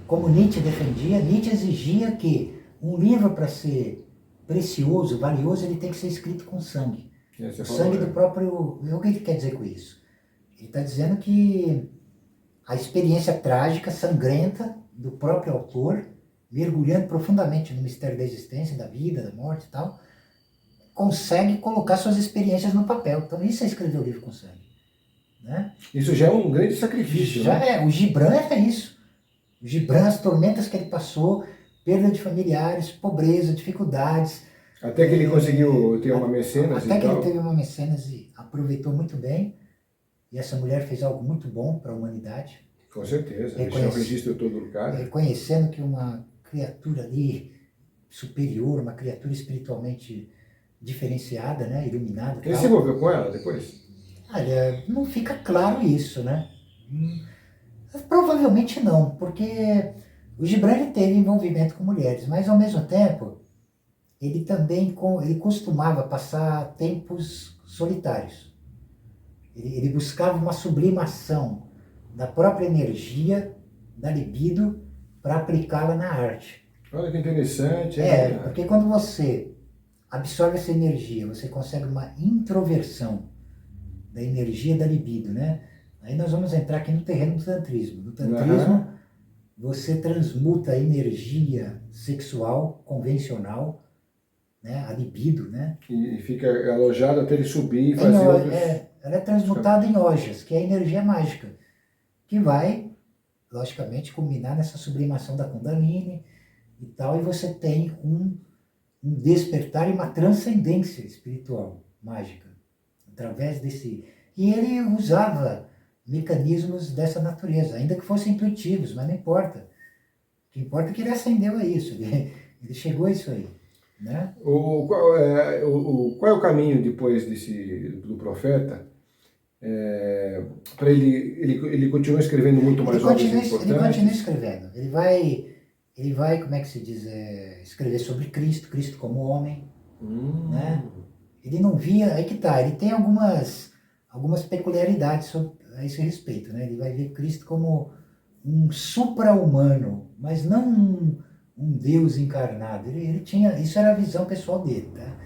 como Nietzsche defendia, Nietzsche exigia que um livro, para ser precioso, valioso, ele tem que ser escrito com sangue. O sangue do próprio... O que ele quer dizer com isso? Ele está dizendo que a experiência trágica, sangrenta, do próprio autor, mergulhando profundamente no mistério da existência, da vida, da morte e tal, consegue colocar suas experiências no papel. Então isso é escrever o livro com sangue. Né? Isso já é um grande sacrifício. Já né? o Gibran é isso. O Gibran, as tormentas que ele passou, perda de familiares, pobreza, dificuldades. Até que ele conseguiu ter uma mecenas Até que ele teve uma mecenas e aproveitou muito bem. E essa mulher fez algo muito bom para a humanidade. Com certeza, deixou o registro todo do cara. Reconhecendo que uma criatura ali superior, uma criatura espiritualmente diferenciada, né, iluminada. Ele se envolveu com ela depois? Olha, não fica claro isso, né? Provavelmente não, porque o Gibran teve envolvimento com mulheres, mas ao mesmo tempo ele também ele costumava passar tempos solitários. Ele buscava uma sublimação da própria energia, da libido, para aplicá-la na arte. Olha que interessante. Porque quando você absorve essa energia, você consegue uma introversão da energia da libido, né? Aí nós vamos entrar aqui no terreno do tantrismo. No tantrismo, você transmuta a energia sexual convencional, né? A libido, né? E fica alojado até ele subir e fazer outros... Ela é transmutada em ojas, que é a energia mágica, que vai, logicamente, culminar nessa sublimação da Kundalini e tal, e você tem um despertar e uma transcendência espiritual, mágica, através desse... E ele usava mecanismos dessa natureza, ainda que fossem intuitivos, mas não importa. O que importa é que ele ascendeu a isso, ele chegou a isso aí. Né? Qual é o caminho depois do profeta? Para ele continua escrevendo muito mais obras importantes? Ele continua escrevendo. Ele vai, como é que se diz, escrever sobre Cristo como homem. Né? Ele não via, aí que tá, ele tem algumas peculiaridades a esse respeito. Né? Ele vai ver Cristo como um supra-humano, mas não um Deus encarnado. Ele tinha, isso era a visão pessoal dele. Tá?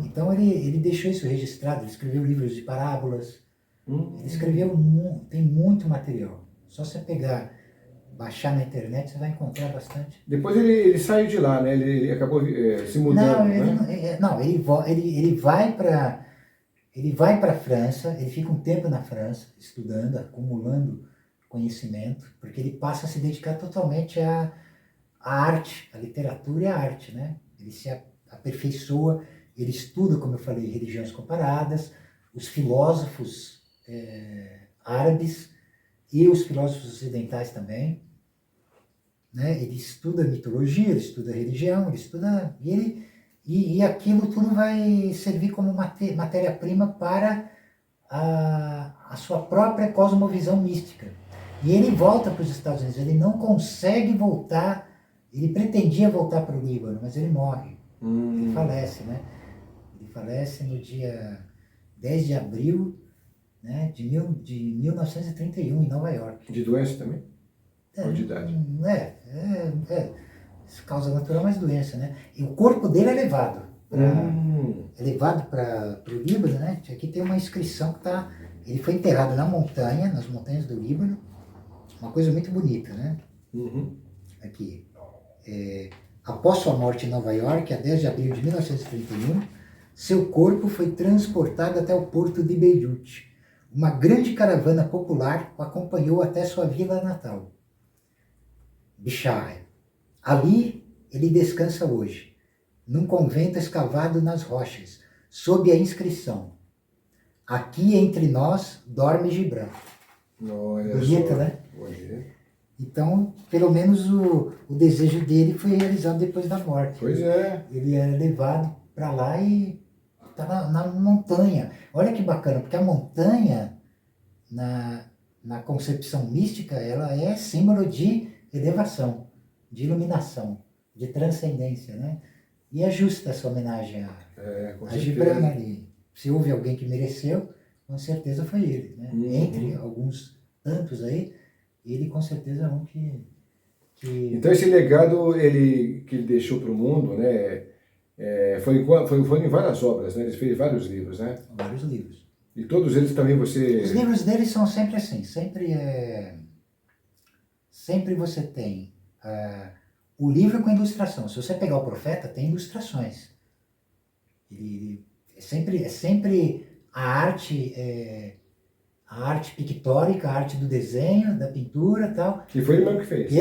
Então ele deixou isso registrado, ele escreveu livros de parábolas, ele escreveu, tem muito material. Só você baixar na internet, você vai encontrar bastante. Depois ele saiu de lá, né? Ele acabou se mudando. Ele vai para a França, ele fica um tempo na França, estudando, acumulando conhecimento, porque ele passa a se dedicar totalmente à arte, à literatura e à arte, né? Ele se aperfeiçoa, ele estuda, como eu falei, religiões comparadas, os filósofos árabes e os filósofos ocidentais também, né? Ele estuda mitologia, ele estuda religião, ele estuda... E aquilo tudo vai servir como matéria-prima para a sua própria cosmovisão mística. E ele volta para os Estados Unidos, ele não consegue voltar, ele pretendia voltar para o Líbano, mas ele morre, ele falece, né? Ele falece no dia 10 de abril, né, de 1931, em Nova York. De doença também? Ou de idade? Causa natural, mas doença, né? E o corpo dele é levado para o Líbano, né? Aqui tem uma inscrição que ele foi enterrado na montanha, nas montanhas do Líbano, uma coisa muito bonita, né? Aqui. Após sua morte em Nova York, a 10 de abril de 1931, seu corpo foi transportado até o porto de Beirute. Uma grande caravana popular o acompanhou até sua vila natal, Bicharra. Ali ele descansa hoje, num convento escavado nas rochas, sob a inscrição: aqui entre nós dorme Gibran. Olha Bonito, só. né? Olha. Então, pelo menos o desejo dele foi realizado depois da morte. Pois é. Ele é levado para lá e está na montanha. Olha que bacana, porque a montanha, na concepção mística, ela é símbolo de elevação, de iluminação, de transcendência, né? E é justa essa homenagem Com a Gibran certeza. ali. Se houve alguém que mereceu, com certeza foi ele, né? Uhum. Entre alguns tantos aí, ele com certeza é um que Então esse legado que ele deixou para o mundo, né, foi em várias obras, né? Ele fez vários livros, né? vários livros. E todos eles também você... Os livros dele são sempre assim, sempre você tem o livro com ilustração. Se você pegar o Profeta, tem ilustrações. É sempre a arte pictórica, a arte do desenho, da pintura e tal. Que foi ele mesmo que fez. Que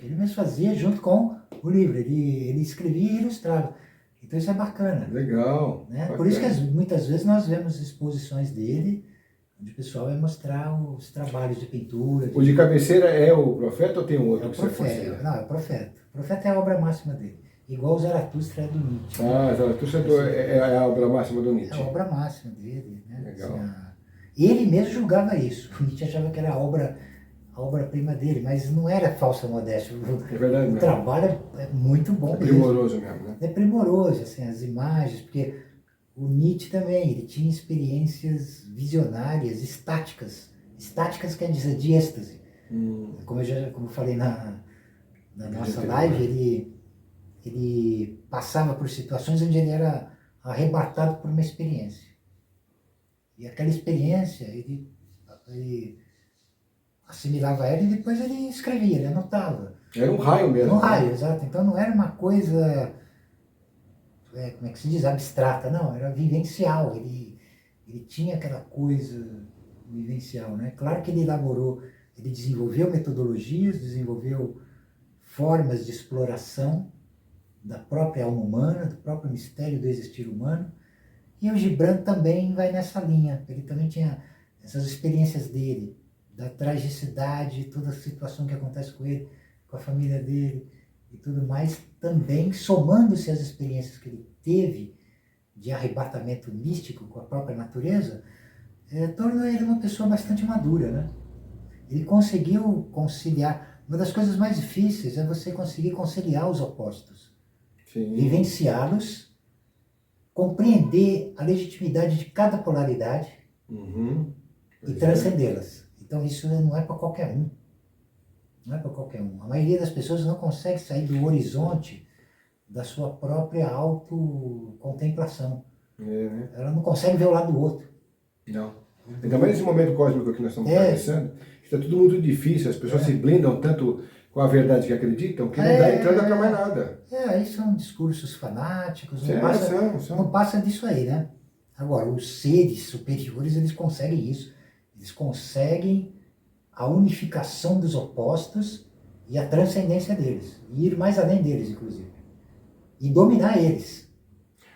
ele mesmo fazia junto com o livro. Ele escrevia e ilustrava. Então isso é bacana. Legal. Né? Bacana. Por isso que muitas vezes nós vemos exposições dele, onde o pessoal vai mostrar os trabalhos de pintura. O de cabeceira é o Profeta ou tem um outro É o que você Profeta. considera? Não, é o Profeta. O Profeta é a obra máxima dele. Igual o Zaratustra é do Nietzsche. Zaratustra é a obra máxima do Nietzsche. É a obra máxima dele. Né? Legal. Assim, ele mesmo julgava isso. O Nietzsche achava que era a obra-prima dele, mas não era falsa modéstia. É verdade O mesmo. trabalho é muito bom mesmo. Primoroso mesmo, né? É primoroso, assim, as imagens, porque o Nietzsche também, ele tinha experiências visionárias, estáticas. Estáticas quer dizer de êxtase. Como eu falei na nossa live, ele passava por situações onde ele era arrebatado por uma experiência. E aquela experiência, ele assimilava ela e depois ele escrevia, ele anotava. Era um raio mesmo. Era um raio, exato. Então não era uma coisa, como é que se diz, abstrata, não, era vivencial. Ele tinha aquela coisa vivencial, né? Claro que ele desenvolveu metodologias, desenvolveu formas de exploração da própria alma humana, do próprio mistério do existir humano. E o Gibran também vai nessa linha. Ele também tinha essas experiências dele, da tragicidade, toda a situação que acontece com ele, com a família dele e tudo mais, também somando-se às experiências que ele teve de arrebatamento místico com a própria natureza, tornou ele uma pessoa bastante madura, né? Ele conseguiu conciliar. Uma das coisas mais difíceis é você conseguir conciliar os opostos, vivenciá-los, compreender a legitimidade de cada polaridade e transcendê-las. Então isso não é para qualquer um. Não é para qualquer um. A maioria das pessoas não consegue sair do horizonte da sua própria autocontemplação. Né? Ela não consegue ver o lado do outro. Não. Ainda mais nesse momento cósmico que nós estamos atravessando, está tudo muito difícil, as pessoas se blindam tanto com a verdade que acreditam que não dá entrada para mais nada. Aí são discursos fanáticos, São. não passa disso aí, né? Agora, os seres superiores, eles conseguem isso. Eles conseguem a unificação dos opostos e a transcendência deles. E ir mais além deles, inclusive. E dominar eles.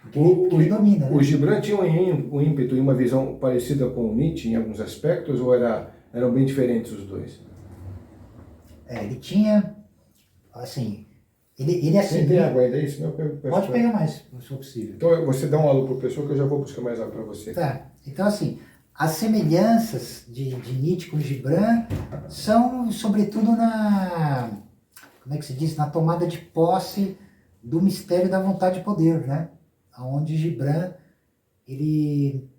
Porque ele domina, né? O Gibran tinha um ímpeto e uma visão parecida com o Nietzsche em alguns aspectos, ou eram bem diferentes os dois? Ele tinha, assim, ele assim... Tem água ainda, é isso? Pode pegar mais, se for possível. Então você dá um alô para o pessoal que eu já vou buscar mais água para você. Tá, então assim, as semelhanças de Nietzsche com Gibran são, sobretudo, como é que se diz? Na tomada de posse do mistério da vontade de poder, né? Onde Gibran, ele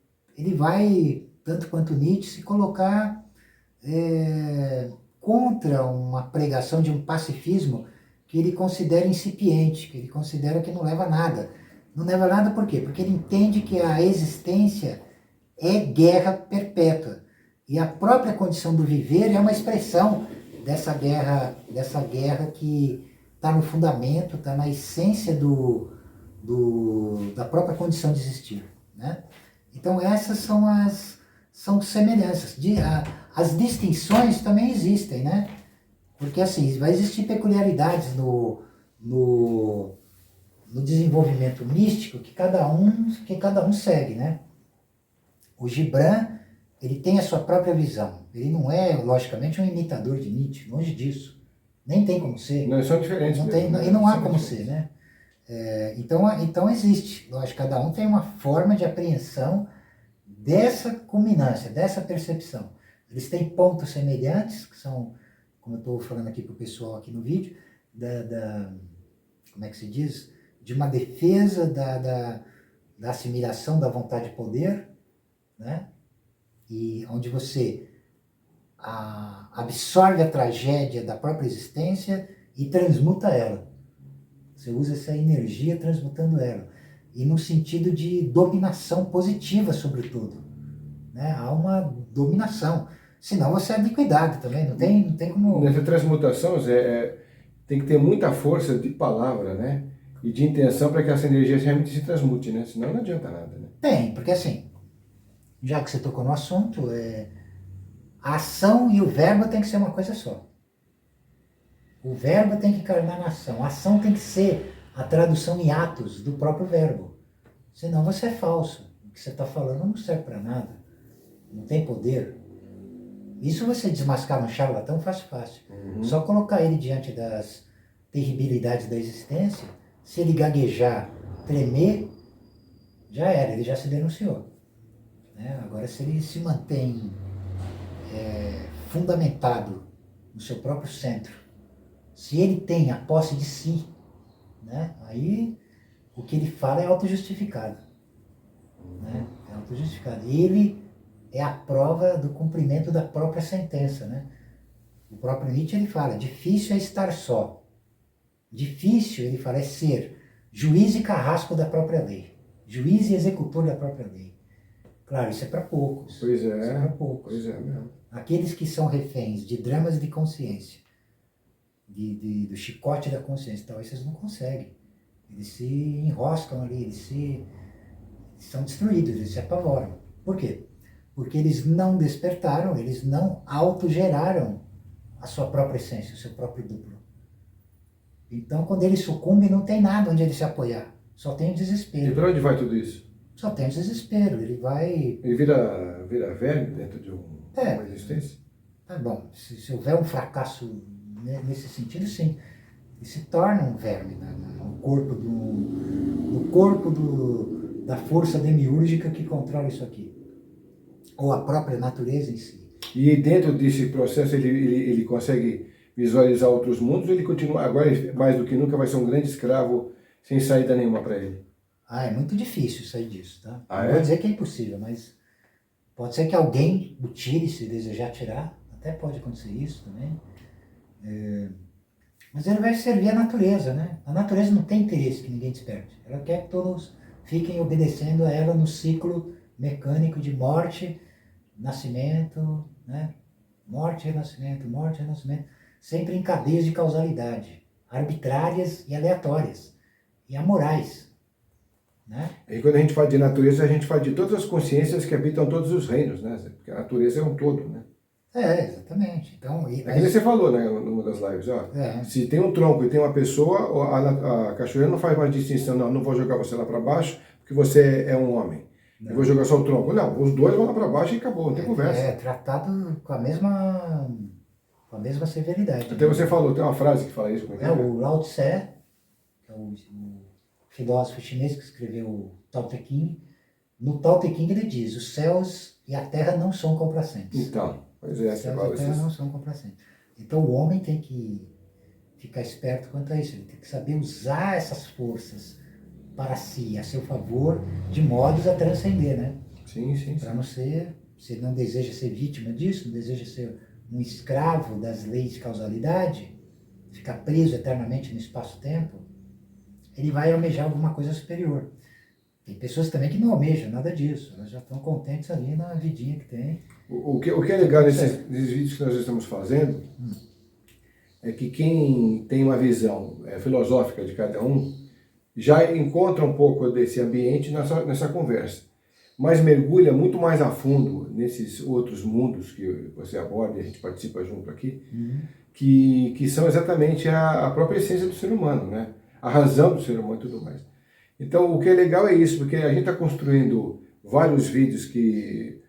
vai, tanto quanto Nietzsche, se colocar contra uma pregação de um pacifismo que ele considera incipiente, que ele considera que não leva a nada. Não leva a nada por quê? Porque ele entende que a existência é guerra perpétua. E a própria condição do viver é uma expressão dessa guerra que está no fundamento, está na essência da própria condição de existir, né? Então essas são semelhanças. As distinções também existem, né? Porque assim, vai existir peculiaridades no desenvolvimento místico que cada um segue, né? O Gibran, ele tem a sua própria visão. Ele não é, logicamente, um imitador de Nietzsche, longe disso. Nem tem como ser. Não, são diferentes. Não tem, mesmo, e não há são como diferentes. ser, né? Então existe. Lógico, cada um tem uma forma de apreensão dessa culminância, dessa percepção. Eles têm pontos semelhantes, que são, como eu estou falando aqui para o pessoal aqui no vídeo, como é que se diz? De uma defesa da assimilação da vontade de poder, né? E onde você absorve a tragédia da própria existência e transmuta ela. Você usa essa energia transmutando ela. E no sentido de dominação positiva sobre tudo. Né? Há uma dominação. Senão você é liquidado também, não tem como... Nessa transmutação, Zé, tem que ter muita força de palavra, né? E de intenção para que essa energia realmente se transmute, né? Senão não adianta nada, né? Tem, porque assim, já que você tocou no assunto, a ação e o verbo tem que ser uma coisa só. O verbo tem que encarnar na ação. A ação tem que ser a tradução em atos do próprio verbo. Senão você é falso. O que você está falando não serve para nada. Não tem poder. Isso você desmascar um charlatão fácil. Só colocar ele diante das terribilidades da existência, se ele gaguejar, tremer, já era, ele já se denunciou. Né? Agora, se ele se mantém fundamentado no seu próprio centro, se ele tem a posse de si, né? Aí o que ele fala é autojustificado. Né? É autojustificado. Ele é a prova do cumprimento da própria sentença. Né? O próprio Nietzsche ele fala, difícil é estar só. Difícil, ele fala, é ser juiz e carrasco da própria lei. Juiz e executor da própria lei. Claro, isso é para poucos. Pois é. Isso é para poucos. Pois é mesmo. Aqueles que são reféns de dramas de consciência, do chicote da consciência, talvez vocês não conseguem. Eles se enroscam ali, eles são destruídos, eles se apavoram. Por quê? Porque eles não despertaram, eles não autogeraram a sua própria essência, o seu próprio duplo. Então, quando ele sucumbe, não tem nada onde ele se apoiar. Só tem o E desespero. para onde vai tudo isso? Só tem o desespero. Ele vai... Ele vira velho dentro de uma existência? Tá bom, se houver um fracasso nesse sentido, sim. Ele se torna um verme, né? No corpo da força demiúrgica que controla isso aqui. Ou a própria natureza em si. E dentro desse processo ele consegue visualizar outros mundos, ou ele continua, agora mais do que nunca vai ser um grande escravo sem saída nenhuma para ele? É muito difícil sair disso, tá? Ah, Não é? vou dizer que é impossível, mas pode ser que alguém o tire se desejar tirar, até pode acontecer isso também. Mas ele vai servir a natureza, né? A natureza não tem interesse que ninguém desperte. Ela quer que todos fiquem obedecendo a ela no ciclo mecânico de morte, nascimento, né? Morte, renascimento, sempre em cadeias de causalidade, arbitrárias e aleatórias, e amorais. Né? E quando a gente fala de natureza, a gente fala de todas as consciências que habitam todos os reinos, né? Porque a natureza é um todo, né? Exatamente. Então, É que nem você falou, né, numa das lives, ó, se tem um tronco e tem uma pessoa, a cachoeira não faz mais distinção, não vou jogar você lá para baixo, porque você é um homem. Eu vou jogar só o tronco. Não, os dois vão lá para baixo e acabou, não tem conversa. Tratado com a mesma severidade. Até você falou, tem uma frase que fala isso. Como é? O Lao Tse, que é o filósofo chinês que escreveu o Tao Te Ching. No Tao Te Ching ele diz, os céus e a terra não são complacentes. Então, pois é, os céus e a terra não são complacentes. Então o homem tem que ficar esperto quanto a isso, ele tem que saber usar essas forças para si, a seu favor, de modos a transcender, né? Sim. Para não ser, se ele não deseja ser vítima disso, não deseja ser um escravo das leis de causalidade, ficar preso eternamente no espaço-tempo, ele vai almejar alguma coisa superior. Tem pessoas também que não almejam nada disso, elas já estão contentes ali na vidinha que tem. O que é legal nesses vídeos que nós estamos fazendo é que quem tem uma visão filosófica de cada um já encontra um pouco desse ambiente nessa conversa, mas mergulha muito mais a fundo nesses outros mundos que você aborda e a gente participa junto aqui, que são exatamente a própria essência do ser humano, né? A razão do ser humano e tudo mais. Então, o que é legal é isso, porque a gente está construindo vários vídeos que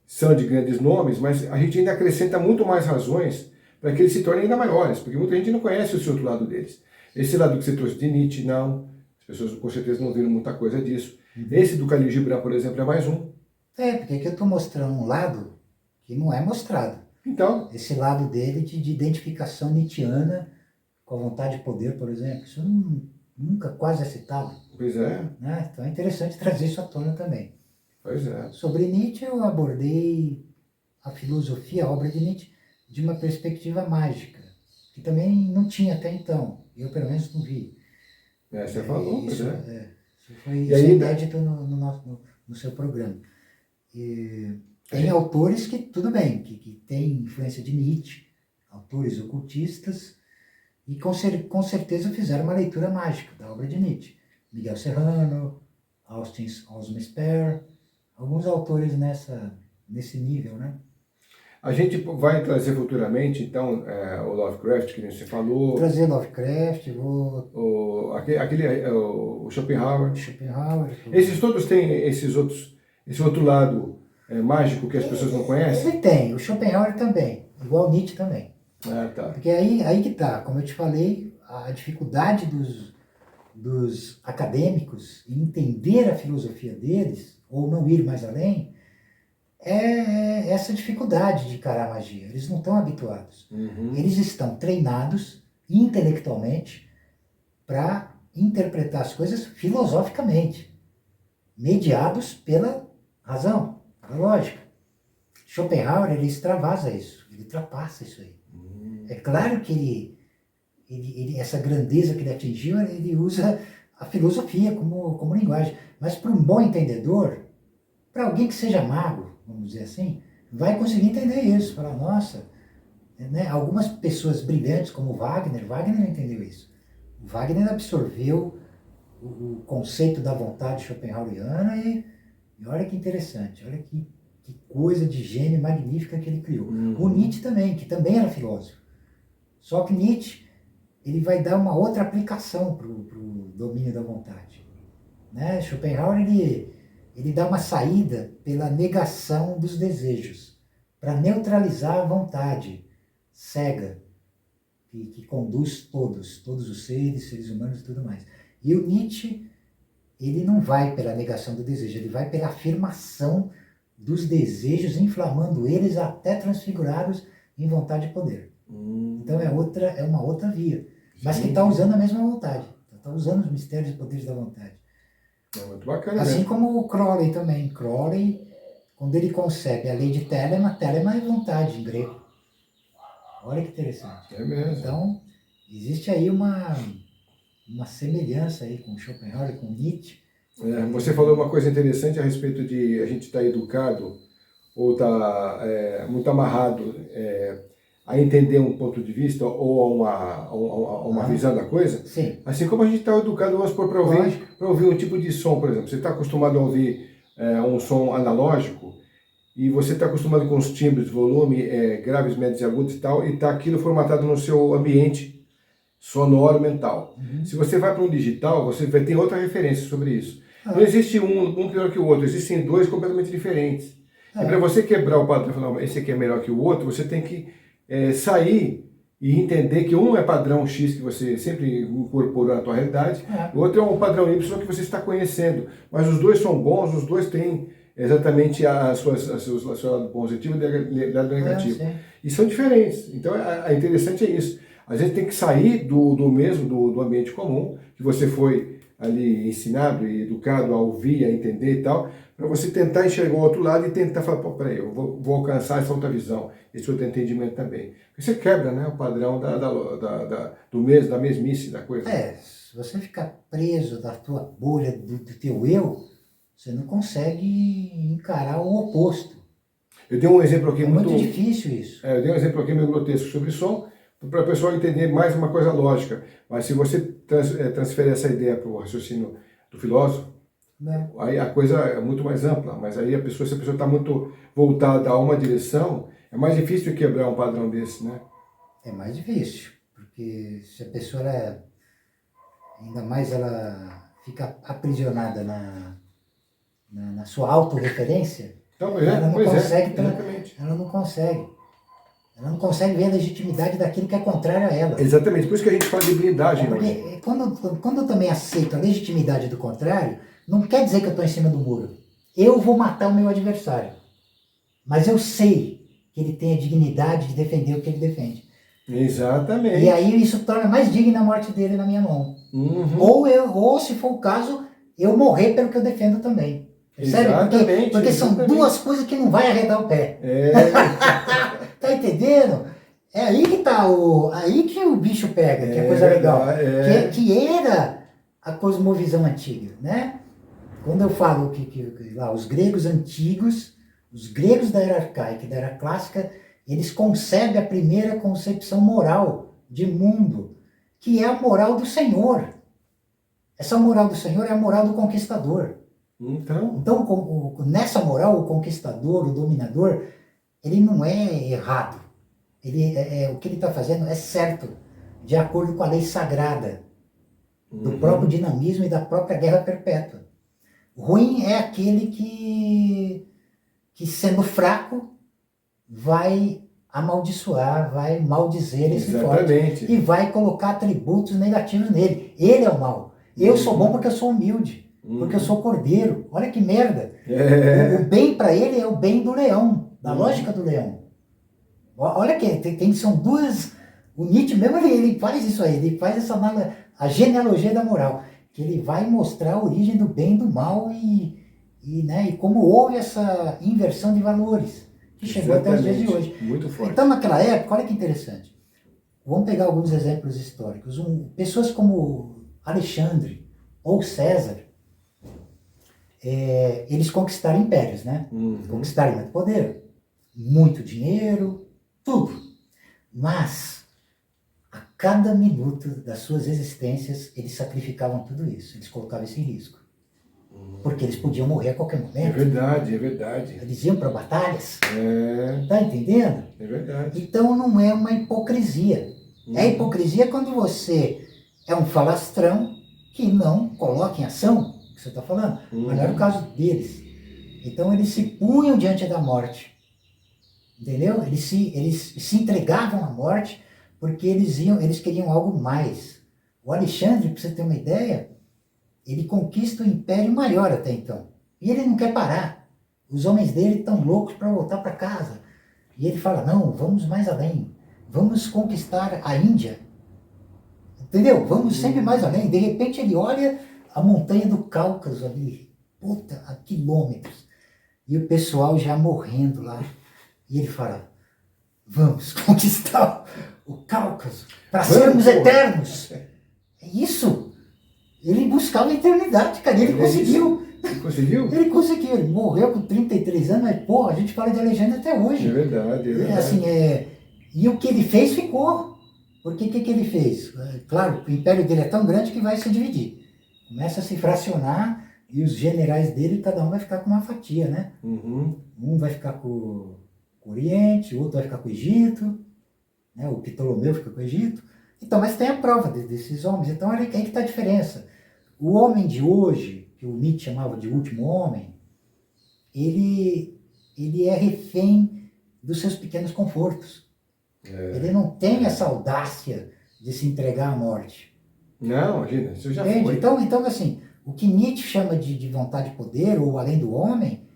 são de grandes nomes, mas a gente ainda acrescenta muito mais razões para que eles se tornem ainda maiores, porque muita gente não conhece esse outro lado deles. Esse lado que você trouxe de Nietzsche, não. As pessoas com certeza não viram muita coisa disso. Esse do Khalil Gibran, por exemplo, é mais um. Porque aqui eu estou mostrando um lado que não é mostrado. Então, Esse lado dele de identificação nietzschiana com a vontade de poder, por exemplo. Isso nunca quase é citado. pois é, Né? Então é interessante trazer isso à tona também. pois é. Sobre Nietzsche, eu abordei a filosofia, a obra de Nietzsche, de uma perspectiva mágica, que também não tinha até então. Eu, pelo menos, não vi. Você falou, pois Isso, é. isso foi E isso é aí, inédito no seu programa. E tem autores que, tudo bem, que têm influência de Nietzsche, autores ocultistas, e com certeza fizeram uma leitura mágica da obra de Nietzsche. Miguel Serrano, Austin Spare, alguns autores nesse nível, né? a gente vai trazer futuramente, então, o Lovecraft, que nem você falou, Vou trazer Lovecraft, vou o Schopenhauer. Schopenhauer. Esses todos têm esse outro lado mágico que as pessoas não conhecem? Ele tem, o Schopenhauer também, igual Nietzsche também. Ah, tá. Porque aí que tá, como eu te falei, a dificuldade dos acadêmicos em entender a filosofia deles, ou não ir mais além, é essa dificuldade de encarar a magia. Eles não estão habituados. Uhum. Eles estão treinados intelectualmente para interpretar as coisas filosoficamente, mediados pela razão, pela lógica. Schopenhauer, ele extravasa isso, ele ultrapassa isso aí. É claro que essa grandeza que ele atingiu, ele usa a filosofia como linguagem. Mas para um bom entendedor, para alguém que seja mago, vamos dizer assim, vai conseguir entender isso. Falar, nossa, né? Algumas pessoas brilhantes, como Wagner não entendeu isso. O Wagner absorveu o conceito da vontade schopenhaueriana e olha que interessante, olha que coisa de gênio magnífica que ele criou. O Nietzsche também, que também era filósofo. Só que Nietzsche, ele vai dar uma outra aplicação para o domínio da vontade. Né? Schopenhauer, ele dá uma saída pela negação dos desejos, para neutralizar a vontade cega, que conduz todos os seres humanos e tudo mais. E o Nietzsche, ele não vai pela negação do desejo, ele vai pela afirmação dos desejos, inflamando eles até transfigurados em vontade e poder. Então é uma outra via, mas que está usando a mesma vontade, está usando os mistérios e poderes da vontade. É muito bacana, Assim né? como o Crowley também. Crowley, quando ele concebe a lei de Telema é vontade em grego. Olha que interessante. É mesmo. Então, existe aí uma semelhança aí com Schopenhauer, com Nietzsche. Você falou uma coisa interessante a respeito de a gente estar educado ou estar muito amarrado a entender um ponto de vista ou a uma visão da coisa. Sim. Assim como a gente está educado, vamos supor, para ouvir um tipo de som, por exemplo. Você está acostumado a ouvir um som analógico e você está acostumado com os timbres, volume, graves, médios e agudos e tal, e está aquilo formatado no seu ambiente sonoro mental. Se você vai para um digital, você vai ter outra referência sobre isso. Não existe um pior que o outro, existem dois completamente diferentes. E para você quebrar o padrão e falar, esse aqui é melhor que o outro, você tem que sair e entender que um é padrão X que você sempre incorporou na tua realidade, o outro é um padrão Y que você está conhecendo. Mas os dois são bons, os dois têm exatamente seu lado positivo e lado negativo. E são diferentes. Então, interessante é isso. A gente tem que sair do ambiente comum, que você foi ali ensinado e educado a ouvir, a entender e tal, para você tentar enxergar o outro lado e tentar falar, pô, peraí, eu vou alcançar essa outra visão, esse outro entendimento também. Porque você quebra, né, o padrão da mesmice da coisa. Se você ficar preso da tua bolha, do teu eu, você não consegue encarar o oposto. Eu dei um exemplo aqui muito difícil isso. Eu dei um exemplo aqui meio grotesco sobre som, para a pessoa entender mais uma coisa lógica. Mas se você transfere essa ideia para o raciocínio do filósofo, aí a coisa é muito mais ampla. Mas aí se a pessoa está muito voltada a uma direção, é mais difícil de quebrar um padrão desse, né? É mais difícil, porque se a pessoa, ainda mais ela fica aprisionada na sua autorreferência, Então, ela não consegue, exatamente. ela não consegue. Ela não consegue ver a legitimidade daquilo que é contrário a ela. Exatamente, por isso que a gente fala de blindagem. Porque quando eu também aceito a legitimidade do contrário, não quer dizer que eu estou em cima do muro. Eu vou matar o meu adversário. Mas eu sei que ele tem a dignidade de defender o que ele defende. Exatamente. E aí isso torna mais digna a morte dele na minha mão. Uhum. Ou se for o caso, eu morrer pelo que eu defendo também. Percebe? Exatamente. Porque são duas coisas que não vai arredar o pé. Tá entendendo? É aí que tá aí que o bicho pega, que é coisa legal. Que era a cosmovisão antiga, né? Quando eu falo que lá, os gregos antigos, os gregos da era arcaica e da era clássica, eles concebem a primeira concepção moral de mundo, que é a moral do Senhor. Essa moral do Senhor é a moral do conquistador. Então, nessa moral, o conquistador, o dominador, ele não é errado. O que ele está fazendo é certo, de acordo com a lei sagrada do próprio dinamismo e da própria guerra perpétua. Ruim é aquele que sendo fraco, vai amaldiçoar, vai maldizer esse forte e vai colocar atributos negativos nele. Ele é o mal. Eu sou bom porque eu sou humilde, porque eu sou cordeiro. Olha que merda. O bem para ele é o bem do leão, da lógica do leão. Olha que são duas... O Nietzsche mesmo, ele faz isso aí, ele faz a genealogia da moral, que ele vai mostrar a origem do bem e do mal e como houve essa inversão de valores, que chegou até os dias de hoje. Muito forte. Então, naquela época, olha que interessante. Vamos pegar alguns exemplos históricos. Pessoas como Alexandre ou César, eles conquistaram impérios, né? Conquistaram muito poder, muito dinheiro, tudo. Mas, a cada minuto das suas existências, eles sacrificavam tudo isso. Eles colocavam isso em risco. Porque eles podiam morrer a qualquer momento. É verdade, é verdade. Eles iam para batalhas. Tá entendendo? É verdade. Então não é uma hipocrisia. É hipocrisia quando você é um falastrão que não coloca em ação o que você está falando. Mas não era o caso deles. Então eles se punham diante da morte. Entendeu? Eles se entregavam à morte porque eles queriam algo mais. O Alexandre, para você ter uma ideia, ele conquista o império maior até então. E ele não quer parar. Os homens dele estão loucos para voltar para casa. E ele fala, não, vamos mais além. Vamos conquistar a Índia. Entendeu? Vamos sempre mais além. De repente ele olha a montanha do Cáucaso ali. Puta, a quilômetros. E o pessoal já morrendo lá. E ele fala, vamos conquistar o Cáucaso para sermos eternos. É isso. Ele buscava a eternidade, cara. Ele conseguiu. Ele conseguiu? Ele conseguiu. Ele morreu com 33 anos, mas, pô, a gente fala de Alexandre até hoje. É verdade, é verdade. Assim, e o que ele fez, ficou. Porque o que ele fez? Claro, o império dele é tão grande que vai se dividir. Começa a se fracionar e os generais dele, cada um vai ficar com uma fatia, né? Um vai ficar com o Oriente, o outro vai ficar com o Egito, né? O Ptolomeu fica com o Egito. Então, mas tem a prova desses homens. Então, aí que está a diferença. O homem de hoje, que o Nietzsche chamava de último homem, ele é refém dos seus pequenos confortos. Ele não tem essa audácia de se entregar à morte. Não, imagina, isso já Entende? foi. Então, assim, o que Nietzsche chama de vontade de poder, ou além do homem,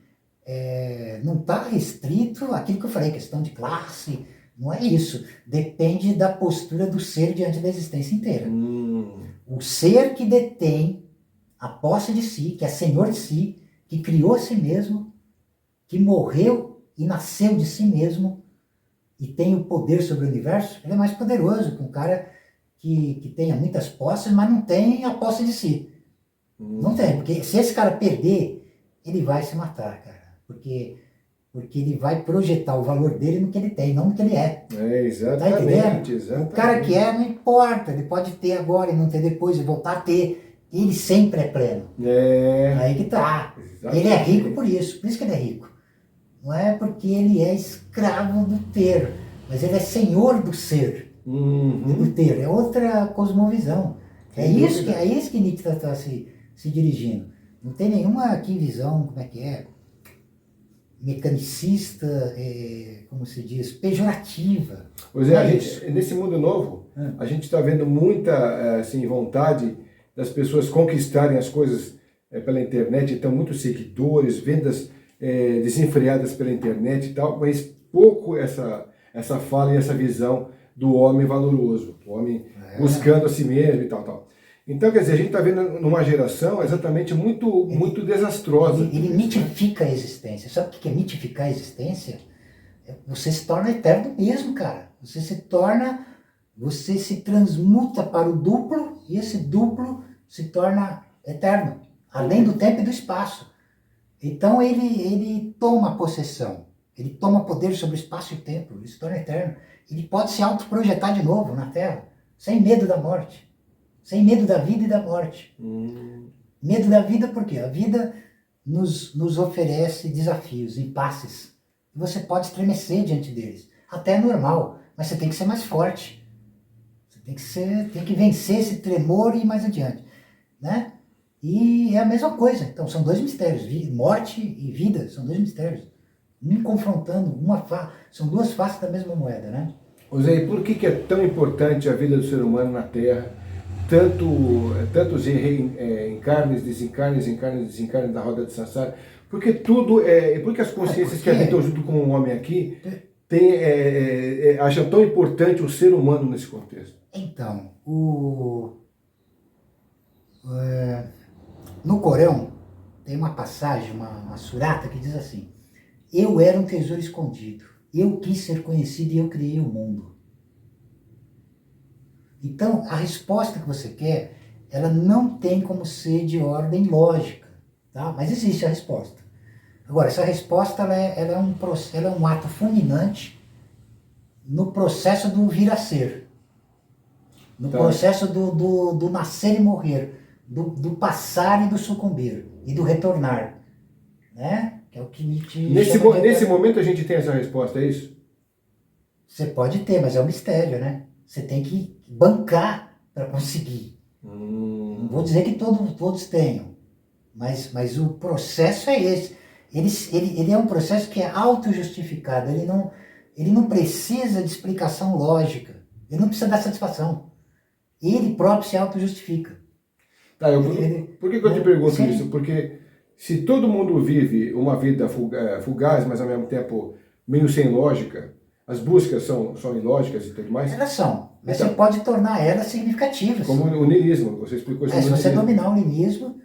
não está restrito àquilo que eu falei, questão de classe. Não é isso. Depende da postura do ser diante da existência inteira. O ser que detém a posse de si, que é senhor de si, que criou a si mesmo, que morreu e nasceu de si mesmo e tem o poder sobre o universo, ele é mais poderoso que um cara que tenha muitas posses, mas não tem a posse de si. Não tem, porque se esse cara perder, ele vai se matar, cara. Porque ele vai projetar o valor dele no que ele tem, não no que ele é. Exatamente. Tá entendendo? Exatamente. O cara que não importa, ele pode ter agora e não ter depois e voltar a ter. Ele sempre é pleno. Aí que tá. Exatamente. Ele é rico por isso que ele é rico. Não é porque ele é escravo do ter, mas ele é senhor do ser. Do ter. É outra cosmovisão. É isso que Nietzsche está se dirigindo. Não tem nenhuma aqui visão, como é que é? Mecanicista, como se diz, pejorativa. Pois é, nesse mundo novo, a gente está vendo muita assim, vontade das pessoas conquistarem as coisas pela internet, então muitos seguidores, vendas desenfreadas pela internet e tal, mas pouco essa fala e essa visão do homem valoroso, do homem buscando a si mesmo e tal, tal. Então, quer dizer, a gente está vendo numa geração exatamente muito desastrosa. Ele mitifica a existência. Sabe o que é mitificar a existência? Você se torna eterno mesmo, cara. Você se transmuta para o duplo e esse duplo se torna eterno, além do tempo e do espaço. Então ele toma possessão, ele toma poder sobre o espaço e o tempo, ele se torna eterno. Ele pode se autoprojetar de novo na Terra, sem medo da morte, sem medo da vida e da morte. Medo da vida porque a vida nos oferece desafios, impasses. Você pode estremecer diante deles. Até é normal, mas você tem que ser mais forte. Você tem que vencer esse tremor e ir mais adiante, né? E é a mesma coisa. Então são dois mistérios, morte e vida, são dois mistérios. Um confrontando, são duas faces da mesma moeda, né? José, e por que é tão importante a vida do ser humano na Terra? Tantos encarnes, desencarnes, encarnes, desencarnes da roda de Sansara? Porque porque as consciências que habitam junto com o homem aqui acham tão importante o ser humano nesse contexto? Então, no Corão tem uma passagem, uma surata que diz assim: eu era um tesouro escondido, eu quis ser conhecido e eu criei o mundo. Então, a resposta que você quer, ela não tem como ser de ordem lógica, tá? Mas existe a resposta. Agora, essa resposta ela é um ato fulminante no processo do vir a ser, no processo do nascer e morrer, do passar e do sucumbir, e do retornar, né? Que é o que Nietzsche nesse momento a gente tem essa resposta, é isso? Você pode ter, mas é um mistério, né? Você tem que bancar para conseguir. Não vou dizer que todos tenham, mas o processo é esse. Ele é um processo que é auto-justificado, ele não precisa de explicação lógica, ele não precisa dar satisfação. Ele próprio se auto-justifica. Tá, por que eu te pergunto isso? Porque se todo mundo vive uma vida fugaz, mas ao mesmo tempo meio sem lógica, as buscas são ilógicas e tudo mais? Elas são, mas então, você pode tornar elas significativas. Como o niilismo, você explicou isso. Se você dominar o niilismo,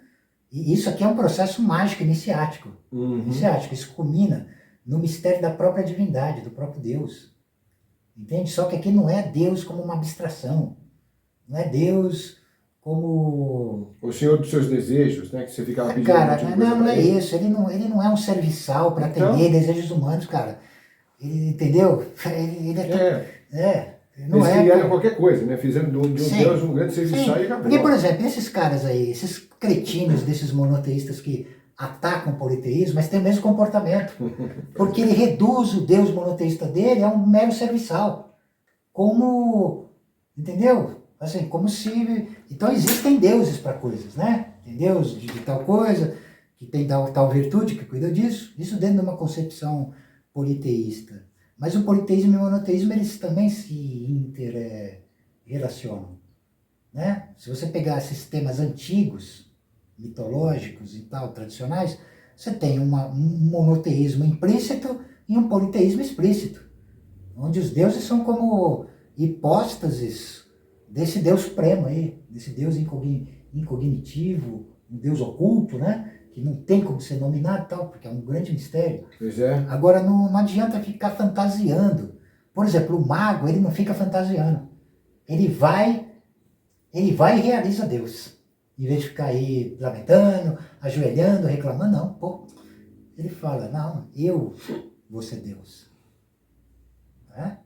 e isso aqui é um processo mágico, iniciático. Iniciático, isso culmina no mistério da própria divindade, do próprio Deus. Entende? Só que aqui não é Deus como uma abstração. Não é Deus como... O senhor dos seus desejos, né? Que você ficava pedindo. Cara, não é isso. Ele não é um serviçal para atender desejos humanos, cara. Ele, entendeu? Eles criaram qualquer coisa, né? Fizeram de um Deus um grande serviçal e acabou. Porque, por exemplo, esses caras aí, esses cretinos desses monoteístas que atacam o politeísmo, mas tem o mesmo comportamento. Porque ele reduz o Deus monoteísta dele a um mero serviçal. Como, entendeu? Assim, como se... Então existem deuses para coisas, né? Tem Deus de tal coisa, que tem tal virtude que cuida disso. Isso dentro de uma concepção politeísta. Mas o politeísmo e o monoteísmo, eles também se interrelacionam, né? Se você pegar sistemas antigos, mitológicos e tal, tradicionais, você tem um monoteísmo implícito e um politeísmo explícito, onde os deuses são como hipóstases desse Deus supremo aí, desse Deus incognitivo, um Deus oculto, né? Que não tem como ser nominado e tal, porque é um grande mistério. Pois é. Agora, não adianta ficar fantasiando. Por exemplo, o mago, ele não fica fantasiando. Ele vai e realiza Deus. Em vez de ficar aí lamentando, ajoelhando, reclamando, não. Pô, ele fala, não, eu vou ser Deus. Né?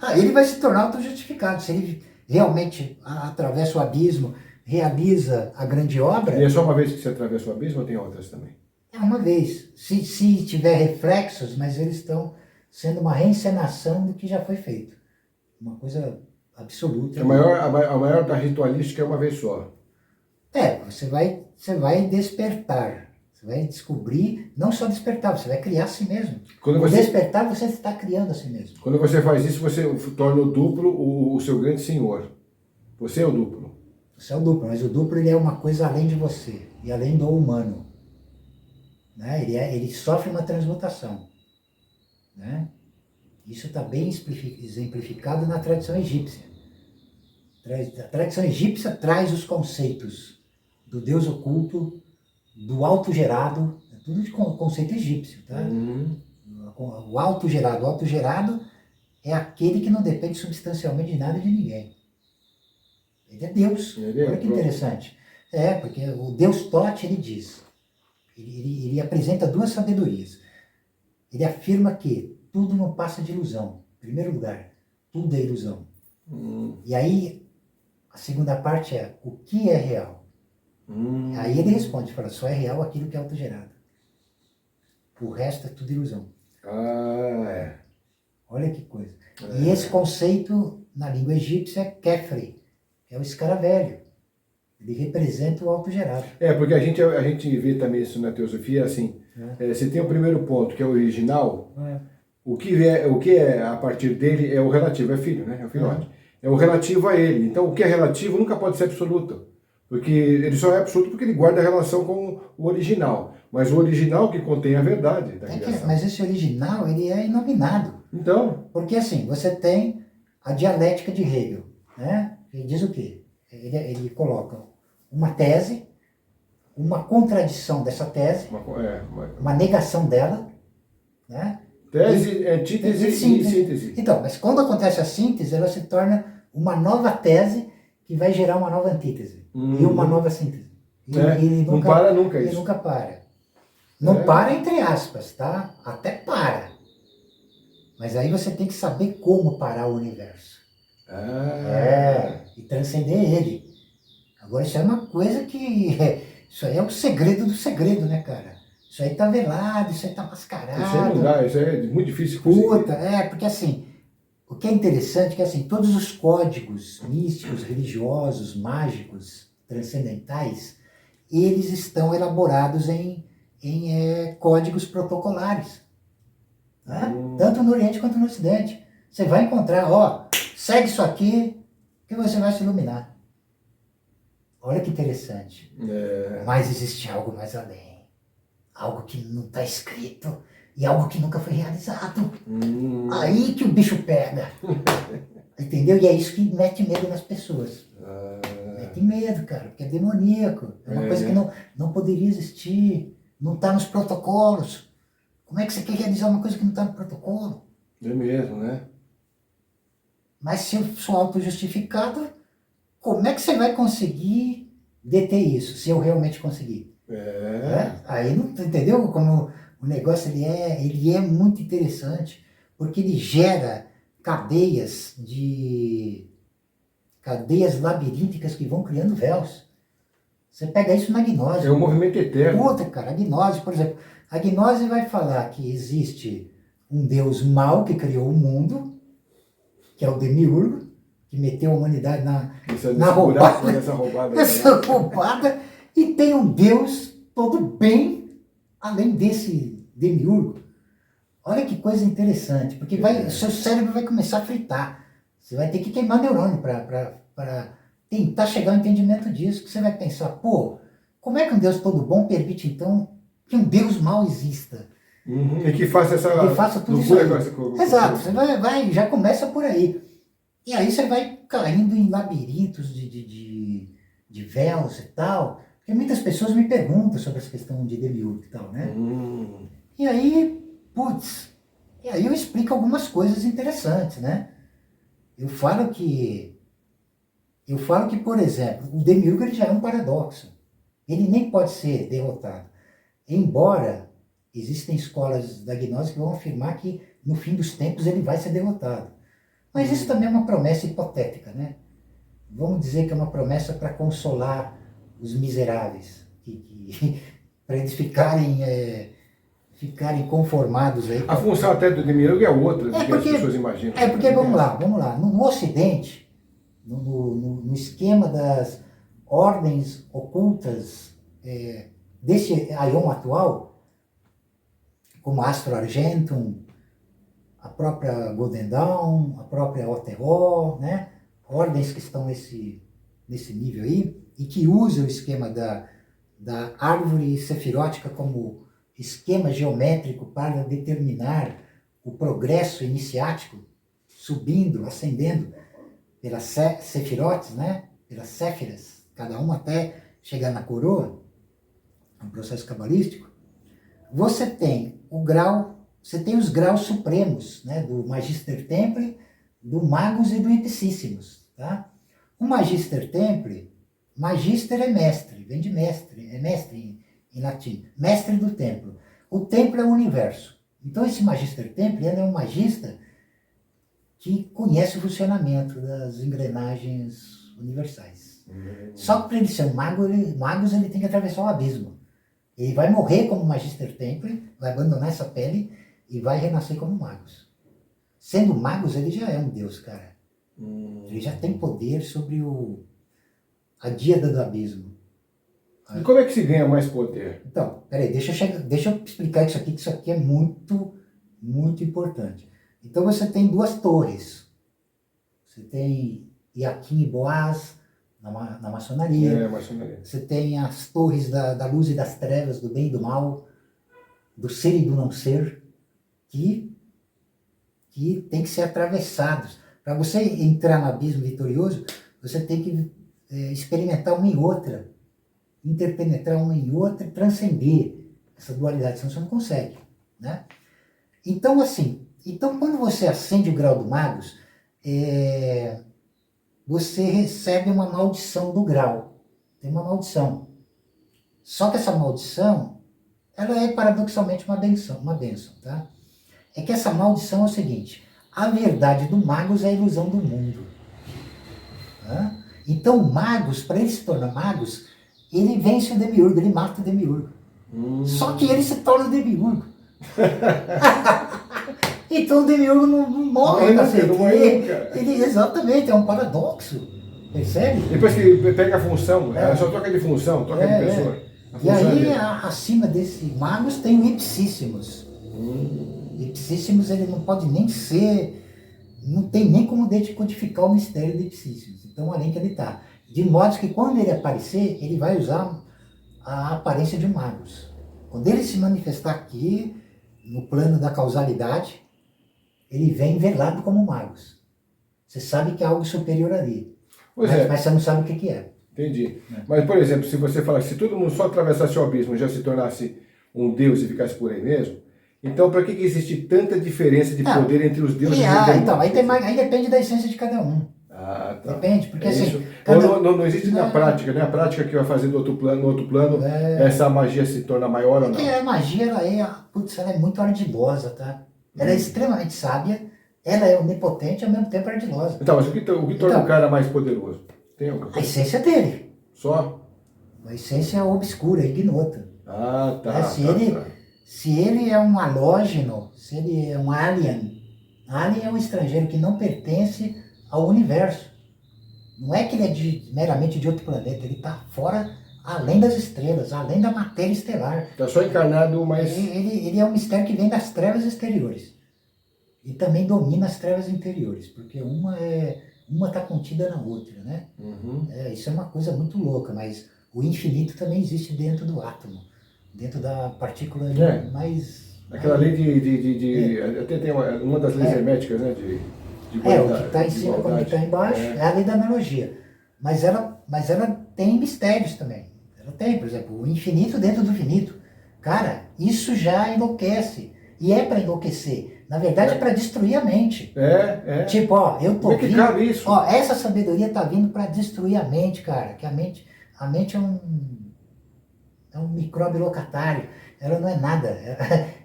Aí ele vai se tornar autojustificado. Se ele realmente atravessa o abismo, realiza a grande obra... E é só uma vez que você atravessa o abismo ou tem outras também? É uma vez. Se tiver reflexos, mas eles estão sendo uma reencenação do que já foi feito. Uma coisa absoluta. A maior da ritualística é uma vez só. Você vai despertar. Você vai descobrir, não só despertar, você vai criar a si mesmo. Despertar, você está criando a si mesmo. Quando você faz isso, você torna o duplo o seu grande senhor. Você é o duplo. Você é o duplo, mas o duplo ele é uma coisa além de você e além do humano. Né? Ele sofre uma transmutação. Né? Isso está bem exemplificado na tradição egípcia. A tradição egípcia traz os conceitos do Deus oculto, do autogerado, é tudo de conceito egípcio. Tá? O autogerado é aquele que não depende substancialmente de nada e de ninguém. Ele é Deus. Olha que interessante. Porque o Deus Tote, ele diz, ele apresenta duas sabedorias. Ele afirma que tudo não passa de ilusão. Em primeiro lugar, tudo é ilusão. E aí, a segunda parte é, o que é real? Aí ele responde, fala, só é real aquilo que é autogerado. O resto é tudo ilusão. Olha que coisa. E esse conceito, na língua egípcia, é Kefri, é o escaravelho. Ele representa o autogerado. Porque a gente vê também isso na teosofia, assim, você tem o primeiro ponto, que é o original, o que é a partir dele é o relativo, é filho, né? É o filhote. É o relativo a ele. Então, o que é relativo nunca pode ser absoluto. Porque ele só é absoluto porque ele guarda a relação com o original. Mas o original que contém a verdade da criação. Mas esse original, ele é inominado. Então. Porque assim, você tem a dialética de Hegel, né? Ele diz o quê? Ele coloca uma tese, uma contradição dessa tese, uma negação dela, né? Tese, antítese e síntese. Então, mas quando acontece a síntese, ela se torna uma nova tese que vai gerar uma nova antítese e uma nova síntese. Não para nunca isso. Ele nunca para. Não para entre aspas, tá? Até para. Mas aí você tem que saber como parar o universo. E transcender ele. Agora isso é uma coisa que... Isso aí é o segredo do segredo, né, cara? Isso aí tá velado, isso aí tá mascarado. Isso aí não dá, isso aí é muito difícil conseguir. Porque assim, o que é interessante é que assim, todos os códigos místicos, religiosos, mágicos, transcendentais, eles estão elaborados em códigos protocolares. Né? Tanto no Oriente quanto no Ocidente. Você vai encontrar, segue isso aqui que você vai se iluminar. Olha que interessante. Mas existe algo mais além. Algo que não está escrito e algo que nunca foi realizado. Aí que o bicho pega. Entendeu? E é isso que mete medo nas pessoas. Mete medo, cara, porque é demoníaco. É uma coisa que não poderia existir. Não está nos protocolos. Como é que você quer realizar uma coisa que não está no protocolo? É mesmo, né? Mas se eu sou autojustificado, como é que você vai conseguir deter isso, se eu realmente conseguir? Aí não entendeu como o negócio ele é muito interessante, porque ele gera cadeias labirínticas que vão criando véus. Você pega isso na gnose. É um movimento eterno. Cara, a gnose, por exemplo, a gnose vai falar que existe um Deus mau que criou o mundo, que é o Demiurgo, que meteu a humanidade na roubada. Nessa roubada. E tem um Deus todo bem além desse Demiurgo. Olha que coisa interessante, porque o seu cérebro vai começar a fritar. Você vai ter que queimar neurônio para tentar chegar ao entendimento disso. Que você vai pensar, como é que um Deus todo bom permite então que um Deus mau exista? E que faça tudo isso aí. Exato, você vai, já começa por aí. E aí você vai caindo em labirintos de véus e tal. Porque muitas pessoas me perguntam sobre essa questão de Demiurgo e tal, né? E aí, eu explico algumas coisas interessantes, né? Eu falo que, por exemplo, o Demiurgo ele já é um paradoxo. Ele nem pode ser derrotado. Embora existem escolas da gnose que vão afirmar que no fim dos tempos ele vai ser derrotado. Mas isso também é uma promessa hipotética, né? Vamos dizer que é uma promessa para consolar os miseráveis, para eles ficarem conformados aí. A função até do Demiurgo é outra do que as pessoas imaginam. Porque, vamos lá, no Ocidente, no esquema das ordens ocultas desse Aion atual, como Astro Argentum, a própria Golden Dawn, a própria OTO, né? Ordens que estão nesse nível aí, e que usam o esquema da árvore sefirótica como esquema geométrico para determinar o progresso iniciático, subindo, ascendendo pelas sefirotes, né? Pelas séfiras, cada uma até chegar na coroa, um processo cabalístico. Você tem os graus supremos, né? Do Magister Templi, do Magus e do Ipsíssimos, tá? O Magister Templi, Magister é mestre, vem de mestre, é mestre em latim, mestre do templo. O templo é o universo. Então esse Magister Templi, ele é um magista que conhece o funcionamento das engrenagens universais. Só que para ele ser um magus, ele tem que atravessar o abismo. Ele vai morrer como Magister Templi, vai abandonar essa pele e vai renascer como magus. Sendo magus, ele já é um deus, cara. Ele já tem poder sobre a díada do abismo. E como é que se ganha mais poder? Então, peraí, deixa eu explicar isso aqui, que isso aqui é muito, muito importante. Então você tem duas torres. Você tem Iaquim e Boaz na maçonaria. Maçonaria. Você tem as torres da luz e das trevas, do bem e do mal, do ser e do não ser, que tem que ser atravessados. Para você entrar no abismo vitorioso, você tem que experimentar uma em outra, interpenetrar uma em outra, transcender essa dualidade, senão você não consegue, né? Então, assim, quando você acende o grau do Magus, você recebe uma maldição do grau. Tem uma maldição. Só que essa maldição, ela é paradoxalmente uma bênção, tá? É que essa maldição é o seguinte: a verdade do Magus é a ilusão do mundo. Tá? Então o Magus, para ele se tornar Magus, ele vence o Demiurgo, ele mata o Demiurgo. Só que ele se torna o Demiurgo. Então o Demiurgo não morre, exatamente, é um paradoxo. Percebe? Depois que pega a função, ela só troca de função, troca de pessoa. E aí, acima desse Magus tem o Ipsíssimos. Ipsíssimos, ele não pode nem ser, não tem nem como decodificar o mistério do Ipsíssimos. Então, além que ele está. De modo que quando ele aparecer, ele vai usar a aparência de um Magus. Quando ele se manifestar aqui, no plano da causalidade, ele vem velado como Magus. Você sabe que é algo superior ali. Mas você não sabe o que é. Entendi. Mas, por exemplo, se você falar que se todo mundo só atravessasse o abismo já se tornasse um deus e ficasse por aí mesmo, então para que existe tanta diferença de poder entre os deuses e os demônios? Então, aí depende da essência de cada um. Ah, tá. Depende, porque assim... Não existe na prática, né? A prática que vai fazer no outro plano, essa magia se torna maior ou não? Porque a magia, ela é muito ardilosa, tá? Ela é extremamente sábia, ela é onipotente e ao mesmo tempo ardilosa. Então, mas o que torna o cara mais poderoso? Tem alguma coisa? A essência dele. Só? A essência obscura, ignota. Ah, tá. Se ele é um halógeno, se ele é um alien é um estrangeiro que não pertence ao universo. Não é que ele é meramente de outro planeta, ele está fora, além das estrelas, além da matéria estelar. Está só encarnado, mas... Ele é um mistério que vem das trevas exteriores. E também domina as trevas interiores, porque uma está contida na outra, né? Isso é uma coisa muito louca, mas o infinito também existe dentro do átomo, dentro da partícula mais... Aquela lei até tem uma das leis herméticas, né? O que está em cima como o que está embaixo é a lei da analogia. Mas ela tem mistérios também. Ela tem, por exemplo, o infinito dentro do finito. Cara, isso já enlouquece. E é para enlouquecer. Na verdade, é para destruir a mente. Tipo, eu tô vindo... cabe isso? Essa sabedoria tá vindo para destruir a mente, cara. Que a mente é um micróbio locatário. Ela não é nada.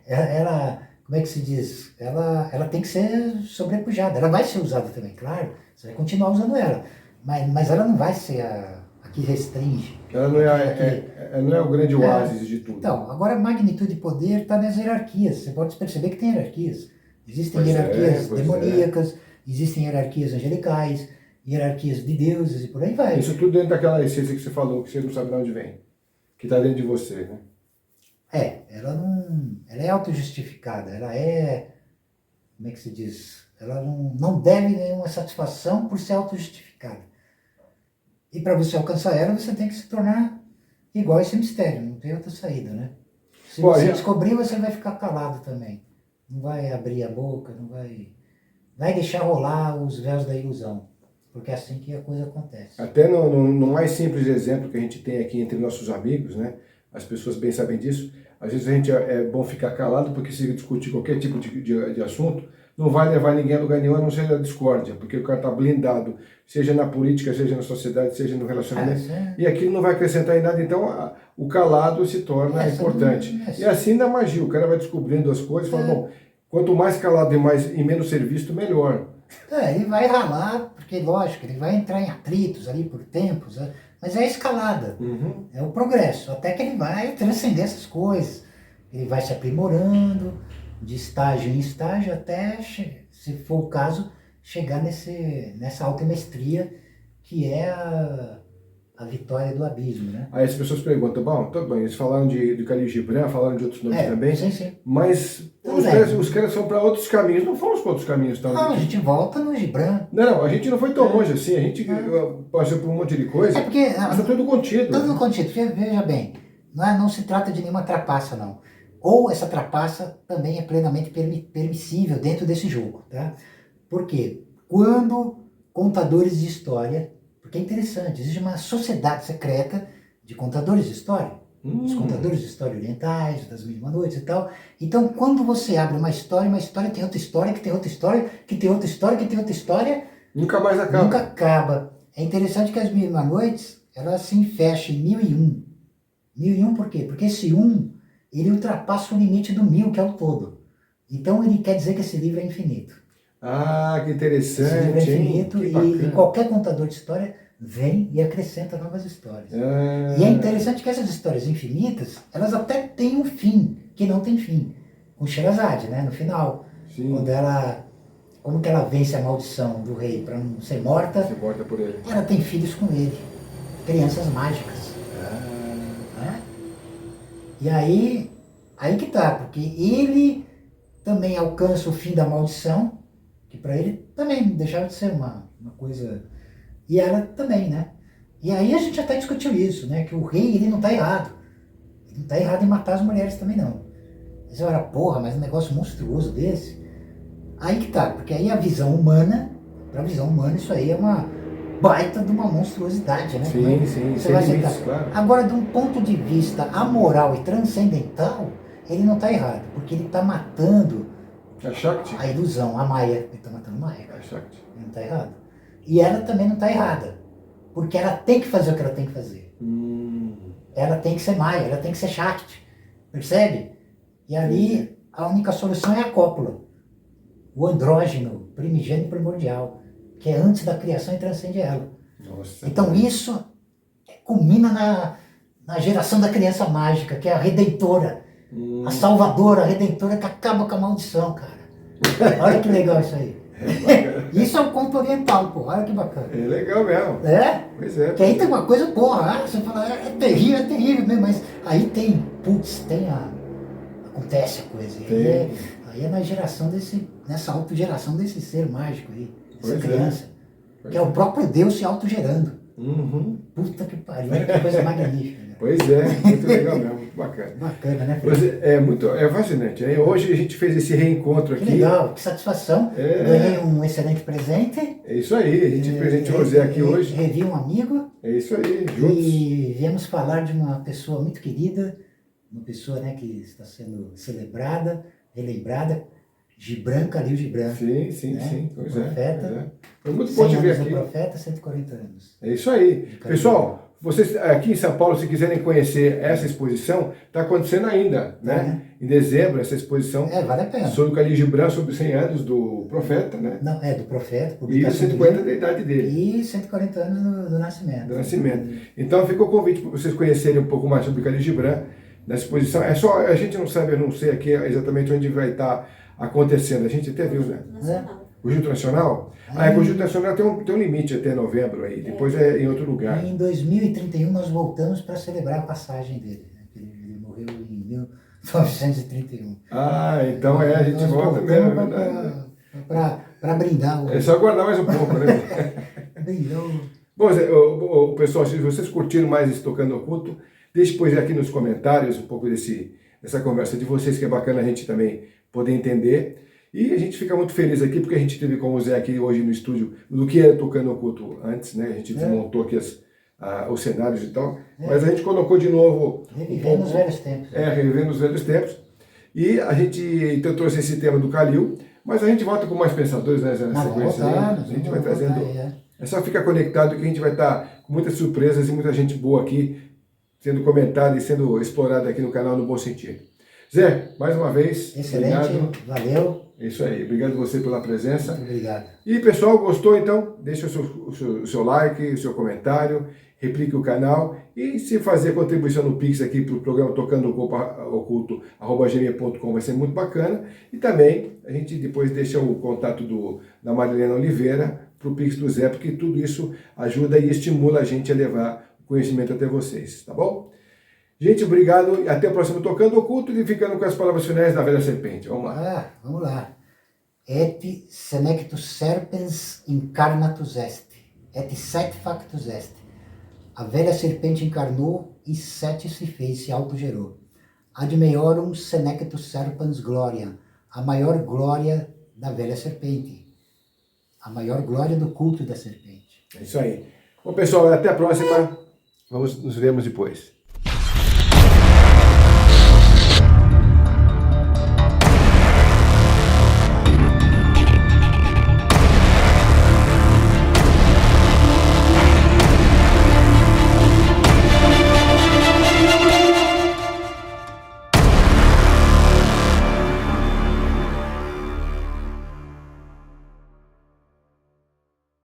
Ela como é que se diz? Ela tem que ser sobrepujada. Ela vai ser usada também, claro. Você vai continuar usando ela. Mas ela não vai ser a que restringe. Ela não é o grande oásis de tudo. Então, agora a magnitude e poder está nas hierarquias. Você pode perceber que tem hierarquias. Existem hierarquias demoníacas, existem hierarquias angelicais, hierarquias de deuses e por aí vai. Isso tudo dentro daquela essência que você falou, que você não sabe de onde vem, que está dentro de você, né? Ela é autojustificada, ela é, como é que se diz? Ela não deve nenhuma satisfação por ser autojustificada. E para você alcançar ela, você tem que se tornar igual esse mistério, não tem outra saída, né? Se você descobrir, você vai ficar calado também. Não vai abrir a boca, não vai deixar rolar os véus da ilusão. Porque é assim que a coisa acontece. Até no mais simples exemplo que a gente tem aqui entre nossos amigos, né? As pessoas bem sabem disso. Às vezes a gente é bom ficar calado, porque se discutir qualquer tipo de assunto, não vai levar ninguém a lugar nenhum, a não ser a discórdia, porque o cara está blindado, seja na política, seja na sociedade, seja no relacionamento, e aquilo não vai acrescentar em nada, então o calado se torna importante. E assim na magia, o cara vai descobrindo as coisas, fala, bom, quanto mais calado e menos ser visto, melhor. Ele vai ralar, porque lógico, ele vai entrar em atritos ali por tempos, mas é a escalada, é o progresso, até que ele vai transcender essas coisas, ele vai se aprimorando, de estágio em estágio, até, se for o caso, chegar nessa alta mestria que é a vitória do abismo, né? Aí as pessoas perguntam, bom, tudo bem, eles falaram de Khalil Gibran, falaram de outros nomes também, sim. Mas os caras são para outros caminhos, não fomos para outros caminhos. Então, a gente volta no Gibran. Não, a gente não foi tão longe assim, a gente passou por um monte de coisa, mas tá tudo contido. Tudo contido, veja bem, não se trata de nenhuma trapaça, não. Ou essa trapaça também é plenamente permissível dentro desse jogo, tá? Por quê? Quando contadores de história, porque é interessante, existe uma sociedade secreta de contadores de história, os contadores de história orientais, das Mil e Uma Noites e tal. Então, quando você abre uma história tem outra história, que tem outra história, que tem outra história, que tem outra história, nunca mais acaba. Nunca acaba. É interessante que as Mil e Uma Noites, ela se fecha em 1001. 1001 por quê? Porque esse 1, ele ultrapassa o limite do 1000, que é o todo. Então ele quer dizer que esse livro é infinito. Ah, que interessante. Esse livro é infinito e qualquer contador de história vem e acrescenta novas histórias. E é interessante que essas histórias infinitas, elas até têm um fim, que não tem fim. Com Sherazade, né? No final. Sim. Como que ela vence a maldição do rei para não ser morta? Ser morta por ele. Ela tem filhos com ele. Crianças mágicas. E aí que tá, porque ele também alcança o fim da maldição, que para ele também deixava de ser uma coisa, e ela também, né? E aí a gente até discutiu isso, né? Que o rei, ele não tá errado. Ele não tá errado em matar as mulheres também, não. Mas eu era, mas um negócio monstruoso desse. Aí que tá, porque aí a visão humana, pra visão humana isso aí é uma baita de uma monstruosidade, né? Sim, você vai limites, claro. Agora, de um ponto de vista amoral e transcendental, ele não está errado, porque ele está matando a ilusão, a Maia. Ele está matando a Maia. Ele não está errado. E ela também não está errada, porque ela tem que fazer o que ela tem que fazer. Ela tem que ser Maia, ela tem que ser Shakti, percebe? E ali a única solução é a cópula, o andrógeno, primigênio primordial, que é antes da criação e transcende ela. Nossa, então isso culmina na geração da criança mágica, que é a redentora, a salvadora, a redentora que acaba com a maldição, cara. Olha que legal isso aí. Isso é um conto oriental, pô, olha que bacana. É legal mesmo. Pois é. Que aí tem uma coisa, você fala, é terrível mesmo, mas aí acontece a coisa. Aí é na geração nessa autogeração desse ser mágico aí. Essa criança, que é o próprio Deus se autogerando. Puta que pariu, que coisa magnífica. Né? Pois é, muito legal mesmo, muito bacana. Bacana, né? É fascinante. Né? Hoje a gente fez esse reencontro aqui. Que legal, que satisfação. Ganhei um excelente presente. É isso aí, a gente presenteou o Zé aqui hoje. Revi um amigo. É isso aí, juntos. E viemos falar de uma pessoa muito querida, uma pessoa, né, que está sendo celebrada, relembrada. Khalil Gibran. Sim, pois profeta, Foi muito bom te ver aqui. Profeta, 140 anos. É isso aí. Pessoal, vocês aqui em São Paulo, se quiserem conhecer essa exposição, está acontecendo ainda, né? Em dezembro, essa exposição. Vale a pena. Sobre o Khalil Gibran, sobre 100 anos do profeta, né? Não, do profeta. E 140 da idade dele. E 140 anos do nascimento. Do nascimento. Então fica o convite para vocês conhecerem um pouco mais sobre o Khalil Gibran na exposição. A gente não sabe, eu não sei aqui exatamente onde vai estar acontecendo. A gente até viu, né? Conjunto Nacional? Conjunto Nacional tem um limite até novembro aí, depois é em outro lugar. Em 2031 nós voltamos para celebrar a passagem dele, né? Ele morreu em 1931. Então a gente Nós volta mesmo, é verdade. Para brindar o... É só aguardar mais um pouco, né? brindar o... Bom, pessoal, se vocês curtiram mais esse Tocando Oculto, deixe depois aqui nos comentários um pouco dessa conversa de vocês, que é bacana a gente também poder entender. E a gente fica muito feliz aqui, porque a gente teve com o Zé aqui hoje no estúdio, do que era Tocando Oculto antes, né? A gente desmontou aqui os cenários e tal, mas a gente colocou de novo... Revivendo os velhos tempos. Revivendo os velhos tempos. E a gente então trouxe esse tema do Calil, mas a gente volta com mais pensadores, né, Zé, na sequência. A gente vai trazendo... É só ficar conectado que a gente vai estar com muitas surpresas e muita gente boa aqui, sendo comentada e sendo explorada aqui no canal no bom sentido. Zé, mais uma vez, excelente, obrigado. Valeu. Isso aí, obrigado você pela presença. Muito obrigado. E pessoal, gostou então? Deixa o seu like, o seu comentário, replique o canal e se fazer contribuição no Pix aqui para o programa Tocando Oculto, @gmail.com vai ser muito bacana. E também a gente depois deixa o contato da Marilena Oliveira para o Pix do Zé, porque tudo isso ajuda e estimula a gente a levar o conhecimento até vocês, tá bom? Gente, obrigado e até o próximo Tocando Oculto e ficando com as palavras finais da Velha Serpente. Vamos lá. Vamos lá. Et senectus serpens incarnatus est, et set factus est. A velha serpente encarnou e Sete se fez, se autogerou. Ad maiorum senectus serpens gloria, a maior glória da velha serpente. A maior glória do culto da serpente. É isso aí. Bom, pessoal, até a próxima. Nos vemos depois.